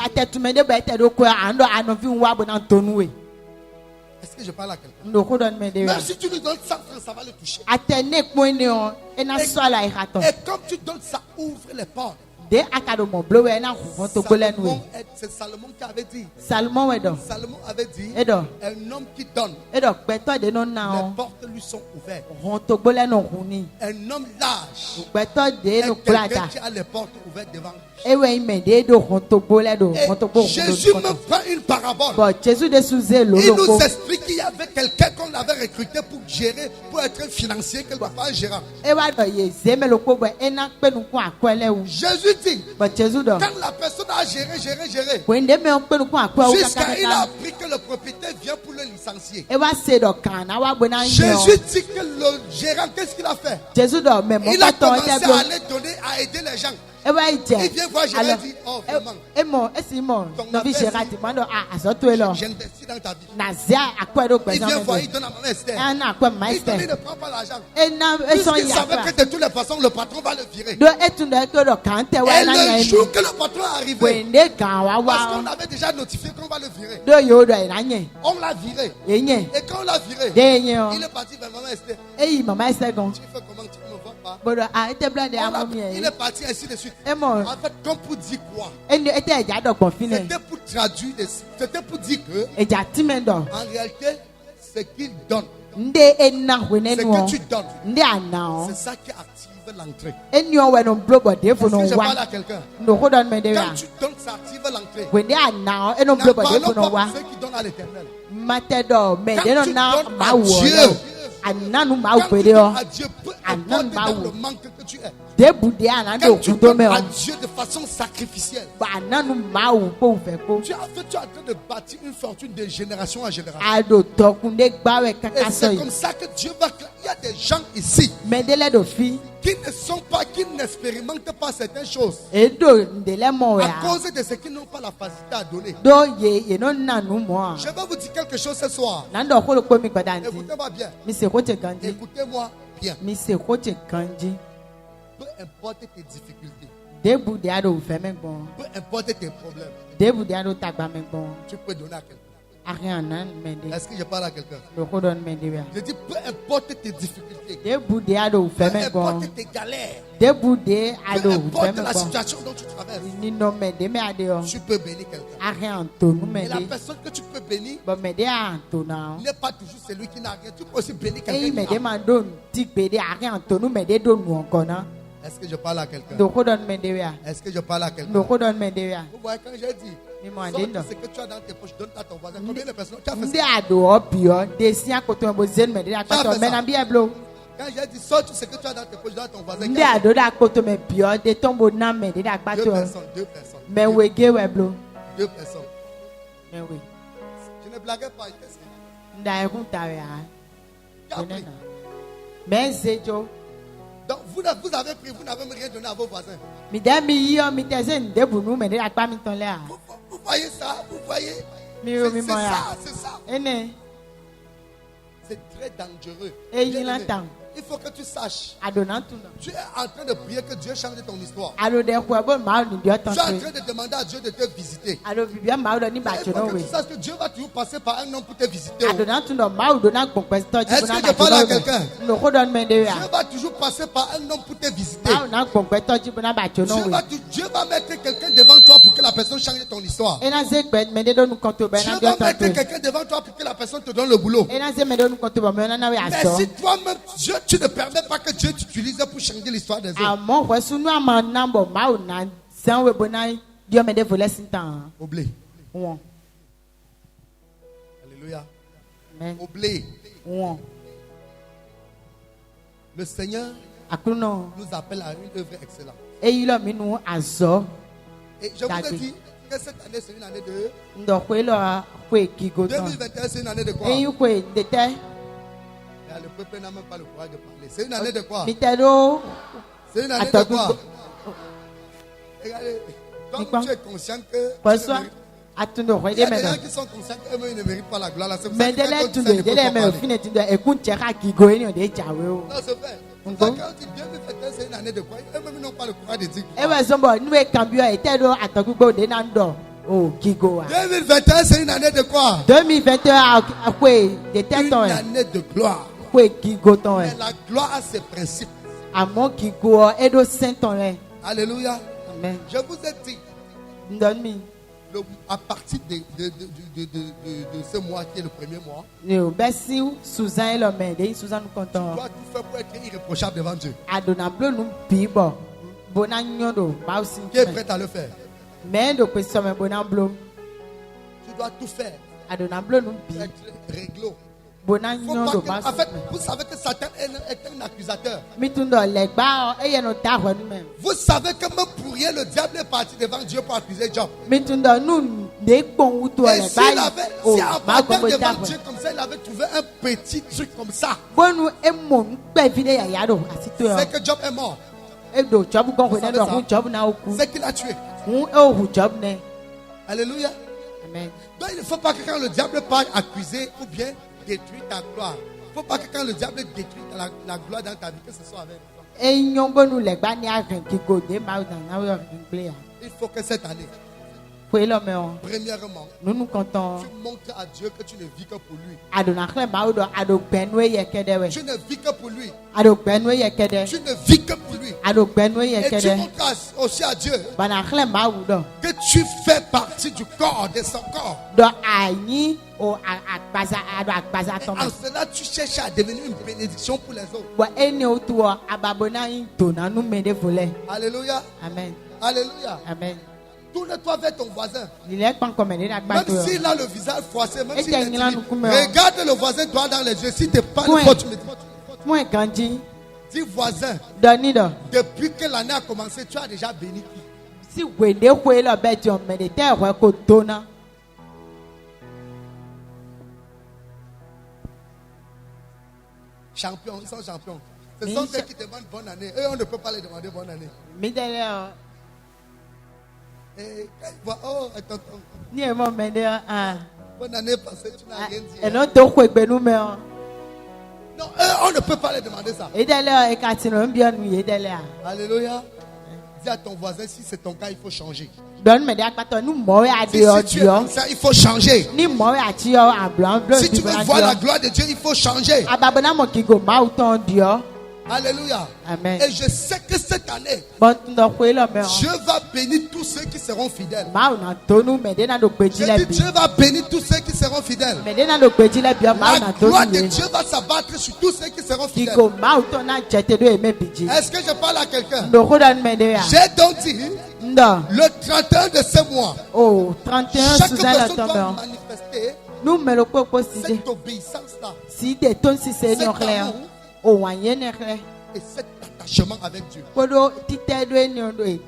Est-ce que je parle à quelqu'un? Ndokodon medewia. Même si tu lui donnes 100 francs, ça va le toucher. Atene kweneo ena swala iraton. Et comme tu donnes, ça ouvre les portes. De akado mo blowe ena hufonto golenwe. C'est Salomon qui avait dit. Salomon wedo. Salomon avait dit. Edo. Un homme qui donne. Edo beto de non na Les o. portes lui sont ouvertes. Honto goleno huni. Un homme lâche. Beto de est no quelqu'un plata. qui a les portes ouvertes devant lui. Ewe imede do honto goledo. Et Honto go. Jésus me prend une parabole. Bon, Jésus de souze Il nous loloko. explique qu'il y avait quelqu'un qu'on avait recruté pour gérer, pour être un financier, quelque part un gérant. Ewa do ye zemeloko bo ena penu ko akwele wu. Jésus dit, Bon, Jésus do. quand la personne a géré, Wende me penu ko akwa wu jusqu'à il a kaka. appris que le propriétaire vient pour le licencier. Ewa se do kana wa bona nyo. Jésus dit que le gérant, qu'est-ce qu'il a fait? Jésus do me mo Il a kato commencé ete bo. à aller donner, à aider les gens. Ewa ije. Il vient voir Gérard et dit, oh vraiment, Emo esimo Ton no vi appel, Gérard mando a asoto elo. j'ai investi dans ta vie. Na zia akwa do Il gbesan vient voir, me. il donne à maman Esther. Ana akwa Il donne, il master. ne prend pas l'argent. Ena eso Puisqu'il savait ya. que de toutes les façons, le patron va le virer. Do etunde ko do kante wa Et na le nya jour que le patron est arrivé, Wende kan wa parce qu'on wa. avait déjà notifié qu'on va le virer, Do yo do ina nye. on l'a viré. Enye. Et quand on l'a viré, De nye o. il est parti vers maman Esther. Eyi mama Estegon. Tu fais comment, tu ne me vois pas? Bodo a ete blande On l'a- amomi Il e. est parti ainsi de suite. Emo En fait, comme pour dire quoi? ene ete eja do gbon fine. C'était pour traduire, c'était pour dire que, Eja timendo. en réalité, ce qu'il donne, Nde ena hwene ce nu o. que tu donnes, Nde ana o. c'est ça qui active l'entrée. Eni o we no blobo de fo Est-ce no que je wa. parle à quelqu'un? No hodon me de Quand ya. tu donnes, ça active l'entrée. Wende ana o eno N'en blobo de parlons fo pas no wa. pour ceux qui donnent à l'éternel. Matedo me Quand de no tu na donnes ma à wo Dieu, le. Ananu ma Quand tu kwede o. donnes à Dieu, peu Anan importe dans baou. le manque que tu es. De bude ana do Quand tu kudo me donnes o. à Dieu de façon sacrificielle, Ba ananu ma wo po fe ko. tu es en train de bâtir une fortune de génération en génération. Ado tokunde gbawe Et kaka c'est so comme yi. ça que Dieu va créer. Il y a des gens ici Medele do fi. qui ne sont pas, qui n'expérimentent pas certaines choses Edo ndele mo à ya. cause de ce qu'ils n'ont pas la facilité à donner. Do ye no nanu mo a. Je vais vous dire quelque chose ce soir. Nando ko lo ko mi gbadanti. Écoutez-moi bien. Mi se ko te ganji. Écoutez-moi bien. Mi se ko te ganji. Peu importe tes difficultés, De bude ado fe me gbon. peu importe tes problèmes, De bude ado tagba me gbon. tu peux donner à quelqu'un. Arian nan mende. Est-ce que je parle à quelqu'un? Lo ko don mende ya. Je dis peu importe tes difficultés, De bude ado peu fe me gbon. importe tes galères, De bude peu ado fe importe me la gbon. situation dont tu traverses, Ni no mende me ade o. tu peux bénir quelqu'un. Arian to nu Et la mende. personne que tu peux bénir Bo mende a to na. n'est pas toujours celui qui n'a rien. Tu peux aussi bénir Eyi quelqu'un qui mende a. man don tik bede arian to nu mende do nu onko na. Est-ce que je parle à quelqu'un? Do ko don mende ya. Est-ce que je parle à quelqu'un? Do ko don mende ya. Vous voyez, quand j'ai dit, Mi mo sorte ande ce que tu as dans tes poches, donne à ton voisin. Combien de personnes tu as fait Nde ça? ado opio de si akoto bo zen me de Ah, akpato fais me ça. na bia blo. Quand j'ai dit, sorte ce que tu as dans tes poches, donne à ton voisin. Nde ado da akoto me bio de tombo na me de Deux akpato. personnes, deux personnes. Me wege we blo. Deux personnes. Me we. Je ne blaguais pas. Qu'est-ce que- Nda e kunta we ha. Qui a pris? Me zejo. Donc, vous avez pris, vous n'avez rien donné à vos voisins. Mi da mi yo mi te ze nde bunu me de akpa mi ton le ha. Vous voyez ça? Vous voyez? Mi yo mi C'est mo ya. ça, c'est ça. Ene C'est très dangereux. e Bien yin la aimé, tang. il faut que tu saches. Adona tuna. Tu es en train de prier que Dieu change ton histoire. Alo de kwa bo ma ni dio Tu es en tante. train de demander à Dieu de te visiter. Alo bibia ma do ni ba Il faut chono que we. tu saches que Dieu va toujours passer par un homme pour te visiter. Adona tuna ma do na gbon pe to ji Est-ce bona que ba je parle à chono quelqu'un? we. No ko don me de ya. Dieu va toujours passer par un homme pour te visiter. Ma na gbon pe to ji bona ba chono we. Dieu va mettre quelqu'un devant toi pour que la personne change ton histoire. Ena ze gbe me de do nu konto be Dieu na va dio mettre tante. quelqu'un devant toi pour que la personne te donne le boulot. Ena ze me do nu konto be me na we Mais aso. si toi-même, tu ne permets pas que Dieu t'utilise pour changer l'histoire des autres. Amo we sunu ama na bo ma o na san we bona dio me de vole sintan. Oublie. Won. Alléluia. Men. Oublie. Won. Le Seigneur Akuno nous appelle à une œuvre excellente. eyi lo mi nu azo. Et je vous ai D'accord. dit que cette année, c'est une année de... Ndo kwe lo kwe kigoton. 2021, c'est une année de quoi? Eyi kwe dete. Et le peuple n'a même pas le courage de parler. C'est une année de quoi? Mi te do C'est une année de atodun. quoi? Regardez, Ni donc quoi? tu es conscient que... Kwaso tu ne mérites- atundo kwe Il y de a des me gens do. qui sont conscients qu'eux-mêmes ils ne méritent pas la gloire. Là, c'est pour ça que Mendele quand on dit tundo ça, ils ne peuvent dele pas me parler. fine tundo ekun chera kigo eni o de jawe o. Non, c'est vrai. On Quand on go. dit 2021, c'est une année de quoi? Eux-mêmes ils n'ont pas le courage de dire. Ewe zombo niwe kambio ete do atogugbo de na ndo. Oh, Gigo. 2021, c'est une année de quoi? 2021, quoi? De tête, Une année de gloire. quoi, Gigo, ton. Mais la gloire a ses principes. À mon Gigo, et de Saint-Ton. Alléluia. Amen. Je vous ai dit, Donne-moi. à partir de ce mois qui est le premier mois, Merci, Suzanne et l'homme. Suzanne, nous tu comptons. dois tout faire pour être irréprochable devant Dieu. Adonablo, nous pibons. Bonagnodo, Bausi. Qui est prêt à le faire? Mais de question, mais Bonablo. Tu dois tout faire. Adonablo, nous Pour pibons. être réglo. Faut Bonagnodo, pas que- Bausi. en fait, vous savez que Satan est un accusateur. Mitundo, les bars, et y a nos tarots nous-mêmes. Vous savez que même pour rien, le diable est parti devant Dieu pour accuser Job. Mitundo, nous, des bons ou toi, Et les s'il bars. avait, Oh, si en ma partant devant combo Dieu comme ça, il avait trouvé un petit truc comme ça, Bon, nous, et mon, pas vidé, y a yado, assis toi. c'est que Job est mort. Et do, job, qu'on connaît, savez ça? un job, n'a au cou. C'est qu'il a tué. Oh, job, né. Alléluia. Amen. Donc il ne faut pas que quand le diable part accuser ou bien détruire ta gloire, il ne faut pas que quand le diable détruit la gloire dans ta vie, que ce soit avec. Et nous, bon, nous, les bars, n'y a rien qui go, des mains dans la rue, Il faut que cette année, Pour l'homme, premièrement, nous nous comptons. tu montres à Dieu que tu ne vis que pour lui. Adonakle maudo ado benwe yekedewe. Tu ne vis que pour lui. Ado benwe yekede. Tu ne vis que pour lui. Ado benwe Et tu yekede. montres aussi à Dieu Banakle maudo. que tu fais partie du corps, de son corps. Do ani o akbaza ado akbaza Et toma. en cela, tu cherches à devenir une bénédiction pour les autres. Wa eni otu ababona intona nu mede vole. Alléluia. Amen. Alléluia. Amen. Tourne-toi vers ton voisin. Lile kpan komede na Même gbato. s'il a le visage froissé, même Et s'il est t'as une langue timide, comme- regarde le voisin droit dans les yeux. Si tu n'es pas le Ouais. fort, tu me dis. Moi ganji Dis voisin, donido. depuis que l'année a commencé, tu as déjà béni qui? Si wede kwela beti on mede te wa ko dona. Champion, ils sont champions. Ce Mais sont ils ceux sont- qui demandent bonne année. Eux, on ne peut pas les demander bonne année. Midele Et quand ils voient, oh, tonton, ni e mo mede ah. bonne année passée, tu n'as rien dit. E no to ko egbe nu me o. Non, eux, on ne peut pas les demander ça. Edele e ka ti no mbia nu edele a. Alléluia. Dis à ton voisin, si c'est ton cas, il faut changer. Don me de akpato nu mo we ade Si o tu es dio. comme ça, il faut changer. Ni mo we ati o ablan blo Si tu veux voir la gloire de Dieu, il faut changer. ababona mo kigo ma uton dio. Alléluia. Amen. Et je sais que cette année, Bon ndo ko lo me o. Dieu va bénir tous ceux qui seront fidèles. Ma una tonu me de na do gbeji Je le dis, bi. Dieu va bénir tous ceux qui seront fidèles. Me de na do gbeji le bi o ma La una gloire tonu de ye. Dieu va s'abattre sur tous ceux qui seront fidèles. Kigo ma uton na jete do e me biji. Est-ce que je parle à quelqu'un? Ndo ko don me de ya. J'ai donc dit, Ndo. le 31 de ce mois, Oh 31 chaque Suzanne personne doit tombe. manifester Nous me le popo si cette obéissance-là si de ton si c'est Cet non clair. amour. O wanye ne clair. et cet attachement avec Dieu. Kodo tite do eni ondo e.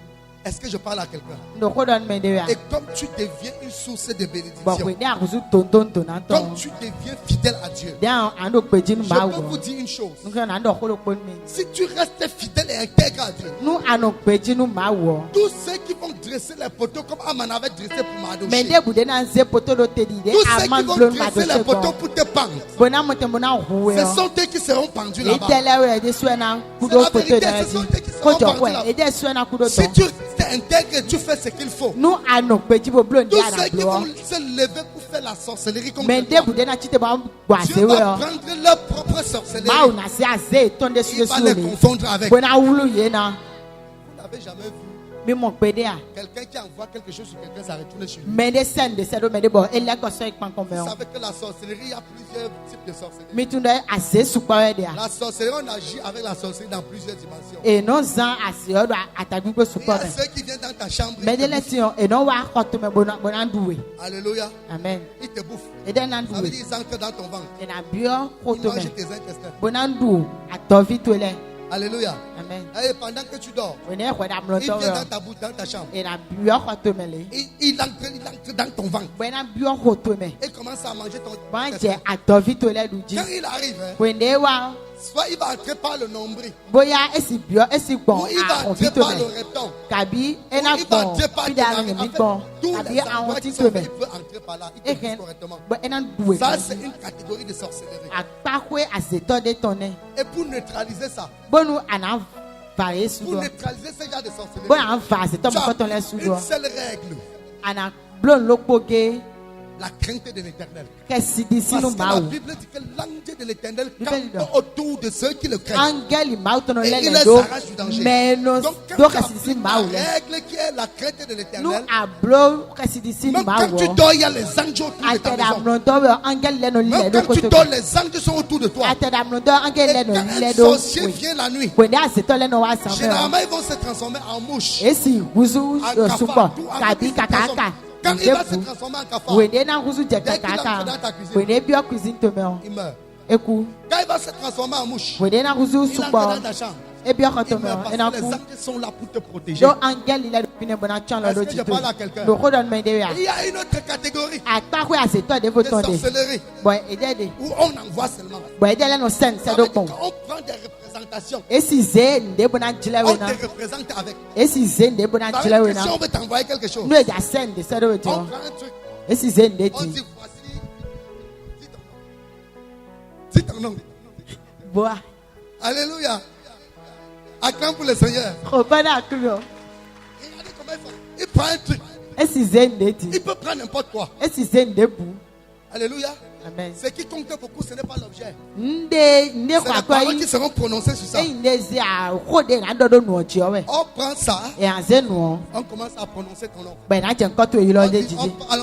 Est-ce que je parle à quelqu'un? Ndo ko don me de ya. Et comme tu deviens une source de Bon bénédiction, we ni akuzu tonton tonan ton. comme tu deviens fidèle à Dieu, Dia ando gbeji nu je ma peux vous wo. dire une chose. Nous kan ando ko lo pon mi. Si tu restes fidèle et intègre à Dieu, Nous ano gbeji nu ma wo. tous ceux qui vont dresser les poteaux comme Aman avait dressé pour Me Mardochée, de bude na nze poto do te di de tous ceux aman qui vont blon ma dresser do les se poteaux ko. pour te pendre, Bona mo te mona huwe ce o. sont eux qui seront pendus E là-bas. tele we de suena kudo C'est la poto vérité, da ce sont di. eux qui Ko seront jo partis ko là-bas. e de suena kudo Si ton. tu t'intègres et tu fais ce qu'il faut, Nous ano gbeji bo blon di tous ara ceux qui blo. vont se lever pour faire la sorcellerie contre Me de toi, bude na chite ba gwa se Dieu we va o. prendre leur propre sorcellerie. Ma una se aze ton de Il su va su les le. confondre avec. Bona wulu ye na. Vous n'avez jamais vu Mi mo gbede a. quelqu'un qui envoie quelque chose sur quelqu'un, ça retourne chez lui. Me de sen de se do me de bo ele ko so ikpan ko me Vous o. savez que la sorcellerie, il y a plusieurs types de sorcellerie. Mi tun de ase su pa we de a. La sorcellerie, on agit avec la sorcellerie dans plusieurs dimensions. E no zan ase o do atagbi ko su Il y pa a me. ceux qui viennent dans ta chambre. Me Ils de te le bouffent. ti o e no wa ko to me bona duwe. Alléluia. Amen. Ils te bouffent. E de na Ça veut duwe. dire qu'ils entrent dans ton ventre. E na bio ko Ils to me. mangent tes intestins. Bona du atovi to le. Alléluia. Amen. Et pendant que tu dors, We ne ko da mlo il to vient we. dans ta bouche, dans ta chambre. E na bio ko to me le. Il entre dans ton ventre. Bona bio ko to me. Et commence à manger ton Ban je intestin. atovi to le du ji. Quand il arrive, hein, We ne wa soit il va entrer par le nombril, boya esi bio esi ou gbon il va a entrer ovi to par le me. rectum. Kabi Ou ena il va gbon entrer par fi tes da narines. mi En fait, gbon tous kabi les awon endroits ti qui to sont me. faits, il peut entrer par là. Il te Ehen pousse correctement. bo ena duwe. Ça, c'est une catégorie de sorcellerie. Akpakwe aseto de tonne. Et pour neutraliser ça, Bonu ana vaye pour sudo. neutraliser ce genre de Bo sorcellerie, an va aseto tu mo as koton le sudo. une seule règle. Ana La crainte de l'éternel. Parce que que la Bible dit que l'ange de l'éternel campe autour de ceux qui le craignent. Et il les arrache du danger. Donc quand tu appliques la règle qui est la crainte de l'éternel, même quand tu dors, il y a les anges autour de ta maison. Même quand tu dors, les anges sont autour de toi. Et quand un sorcier vient la nuit, généralement ils vont se transformer en mouche, en cafard. Quand il va se transformer en cafard, dès qu'il entre dans ta cuisine, il meurt. Quand il va se transformer en mouche, il entre dans ta chambre. Il meurt parce que les anges sont là pour te protéger. Est-ce que je parle à quelqu'un? Il y a une autre catégorie de sorcellerie où on envoie seulement. On prend des représentations. On te représente avec. Si on veut t'envoyer quelque chose, on prend un truc. On dit voici. Dis ton nom. Alléluia. Acclame pour le Seigneur. Regardez comment il fait. Il prend un truc. Il peut prendre n'importe quoi. Alléluia. Amen. Ce qui compte beaucoup, ce n'est pas l'objet. C'est les paroles qui seront prononcées sur ça. On prend ça. On commence à prononcer ton nom. On parle.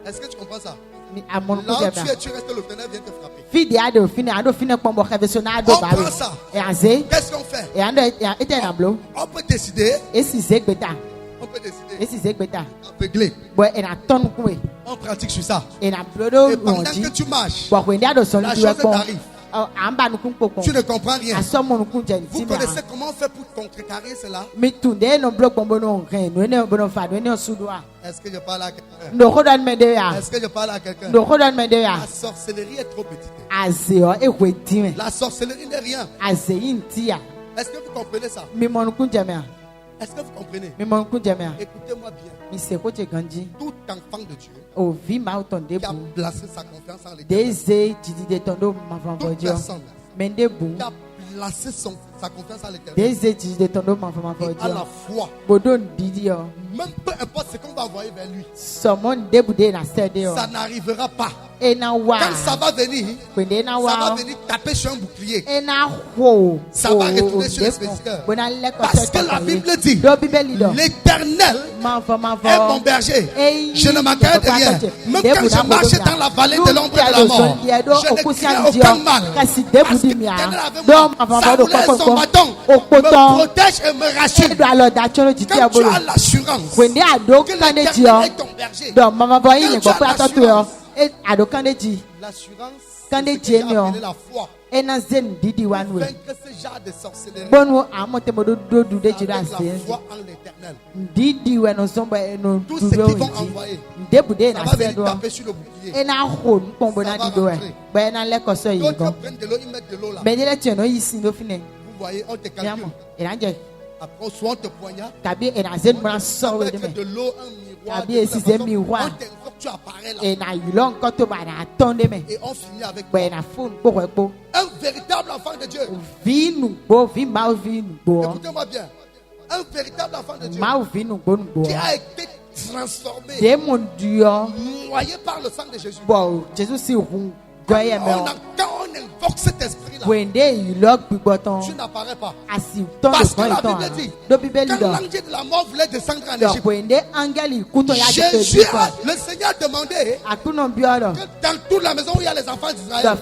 Est-ce que tu comprends ça? Là où tu restes, le tonnerre vient te frapper. On prend ça. Qu'est-ce qu'on fait? On peut décider. Aveugler. On pratique sur ça. Et pendant que tu marches, la chose t'arrive. Tu ne comprends rien. Vous connaissez comment on fait pour contrecarrer cela? Est-ce que je parle à quelqu'un? Est-ce que je parle à quelqu'un? La sorcellerie est trop petite. La sorcellerie n'est rien. Est-ce que vous comprenez ça? Est-ce que vous comprenez? Écoutez-moi bien. Tout enfant de Dieu qui a placé sa confiance en l'Éternel, toute personne qui a placé sa confiance en l'Éternel et à la foi, même peu importe ce qu'on va envoyer vers lui, ça n'arrivera pas. Quand ça va venir taper sur un bouclier. Ça va retourner sur les spectateurs. Parce que la Bible dit, l'Éternel est mon berger. Je ne manquerai de rien. Même quand je marche dans la vallée de l'ombre de la mort, je ne crains aucun mal. Parce que l'Éternel avec moi, sa roulette et son bâton me protège et me rassure. Quand tu as l'assurance que l'Éternel est ton berger, quand tu as l'assurance, c'est ce qui a appelé la foi. Vaincre ce genre de sorcellerie avec la foi en l'Éternel. Tout ce qu'ils vont envoyer, ça va venir taper sur le bouclier. Ça va rentrer. D'autres prennent de l'eau, ils mettent de l'eau là. Vous voyez, on te calcule. Après, soit on te poignarde, ça peut être de l'eau, un miroir. On t'invoque, tu apparais là. Et on finit avec toi. Un véritable enfant de Dieu. Écoutez-moi bien. Un véritable enfant de Dieu qui a été transformé, noyé par le sang de Jésus. Quand on invoque cet esprit-là, tu n'apparais pas. Parce que la Bible dit, quand l'ange de la mort voulait descendre en Égypte, Jésus, le Seigneur a demandé que dans toute la maison où il y a les enfants d'Israël,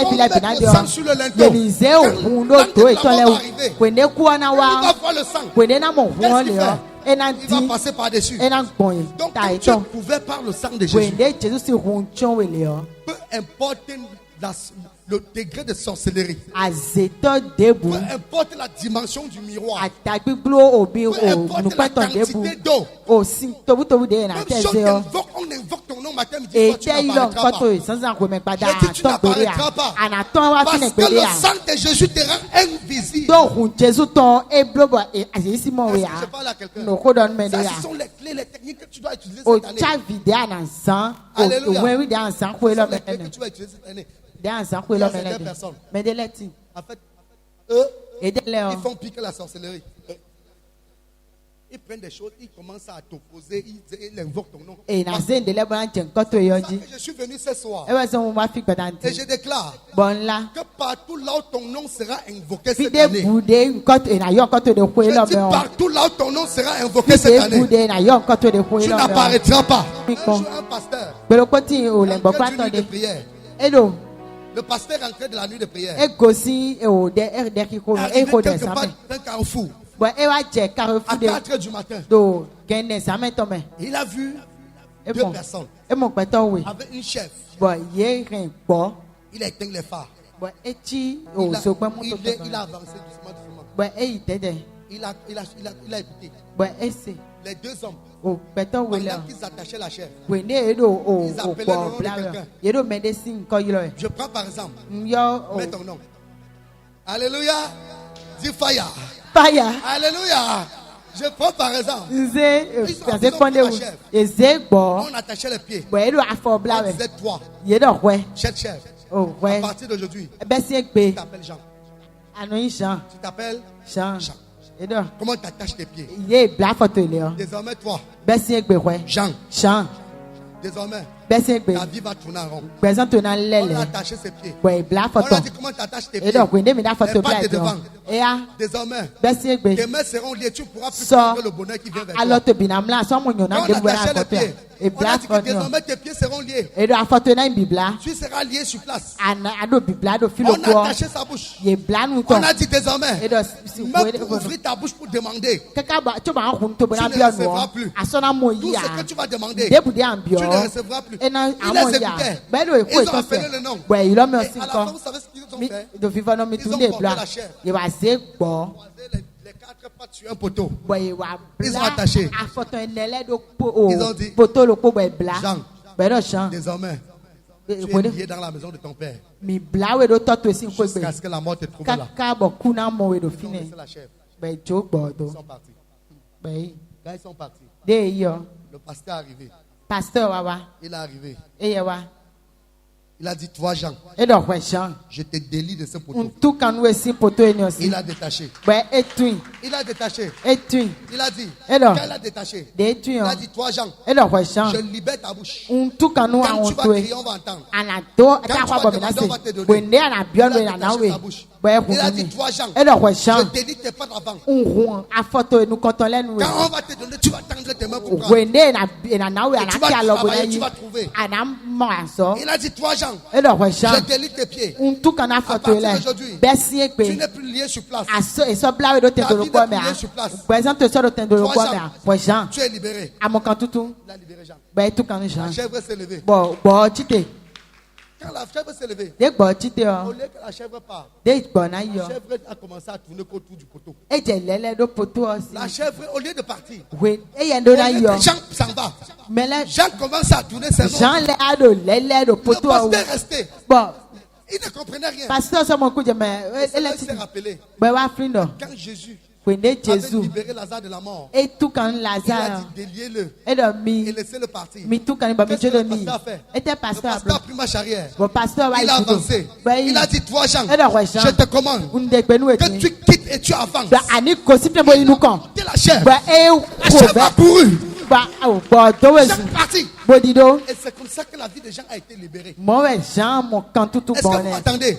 on mette le sang sur le linteau. Quand l'ange de la mort va arriver, il va voir le sang. Qu'est-ce qu'il fait? Il va passer par-dessus. Donc, quand tu pouvais par le sang de Jésus, peu importe le degré de sorcellerie, peu importe la dimension du miroir, peu importe la quantité d'eau, même si on invoque ton nom matin, midi, soir, tu n'apparaîtras pas. Je dis tu n'apparaîtras pas. Parce que le sang de Jésus te rend invisible. Je parle à quelqu'un. Ça, ce sont les clés, les techniques que tu dois utiliser cette année. Alléluia. Ce sont les clés que tu vas utiliser cette année. En fait, eux, Ils font pire que la sorcellerie. Ils prennent des choses, ils commencent à t'opposer, ils invoquent ton nom. C'est pour ça que je suis venu ce soir. Et je déclare que partout là où ton nom sera invoqué cette année. Je dis partout là où ton nom sera invoqué cette année. Tu n'apparaîtras pas. Un jour, un pasteur, rentré d'une nuit de prière. Le pasteur rentré de la nuit de prière. Arrivé quelque part d'un carrefour. À 4 heures du matin, il a vu deux personnes avec une chef. Il a éteint les phares. Il a avancé doucement. Il a écouté. Les deux hommes, pendant qu'ils attachaient la chef, ils appelaient le nom de quelqu'un. Je prends par exemple, mets ton nom. Alléluia. Dis fire. Alléluia. Je prends par exemple. On attachait les pieds. On disait toi. Chef. À partir d'aujourd'hui, tu t'appelles Jean. Tu t'appelles Jean. Comment tu attaches tes pieds? Désormais toi. Jean. Désormais, ta vie va tourner en rond. On a attaché ses pieds. On a dit comment tu attaches tes pieds. Mais pas tes devants. Désormais, tes mains seront liées. Tu pourras plus prendre le bonheur qui vient vers toi. On attachait les pieds. On a dit que désormais tes pieds seront liés. Tu seras lié sur place. On a attaché sa bouche. On a dit désormais, même pour ouvrir ta bouche pour demander, tu ne recevras plus. Tout ce que tu vas demander, tu ne recevras plus. Il les écoutait. Ils ont appelé le nom. Et à la fin, vous savez ce qu'ils ont fait? Ils ont porté la chair. Les 4 pattes sur un poteau. Ils ont attaché. Ils ont dit, Jean, désormais, tu es lié dans la maison de ton père. Jusqu'à ce que la mort te trouve là. Ils ont laissé la chair. Ils sont partis. Quand ils sont partis, le pasteur est arrivé. Il est arrivé. Il a dit, toi Jean, je te délie de ce poteau. Il a détaché. Il a détaché. Il a dit, quand il a détaché, il a dit, toi Jean, je libère ta bouche. Quand tu vas crier, on va entendre. Quand tu vas demander, on va te donner. Il a détaché sa bouche. Il a dit, toi Jean, je délie tes pattes avant. Quand on va te donner, tu vas tendre tes mains pour prendre. Et tu vas travailler, tu vas trouver. Il a dit, toi Jean, je délie tes pieds. À partir d'aujourd'hui, tu n'es plus lié sur place. Ta vie n'est plus liée sur place. Toi Jean, tu es libéré. Il a libéré Jean. La chèvre s'est levée. Quand la chèvre s'est levée, au lieu que la chèvre part, la chèvre a commencé à tourner autour du poteau. La chèvre, au lieu de partir, Jean s'en va. Jean commence à tourner ses mains. Le pasteur est resté. Il ne comprenait rien. Il s'est rappelé. Quand Jésus avait libéré Lazare de la mort, il a dit déliez-le et laissez-le partir. Qu'est-ce que le pasteur a fait? Le pasteur a pris marche arrière. Il a avancé. Il a dit, toi Jean, je te commande que tu quittes et tu avances. Il a porté la chair. La chair a pourru. Jean est parti. Et c'est comme ça que la vie de Jean a été libérée. Est-ce que vous attendez?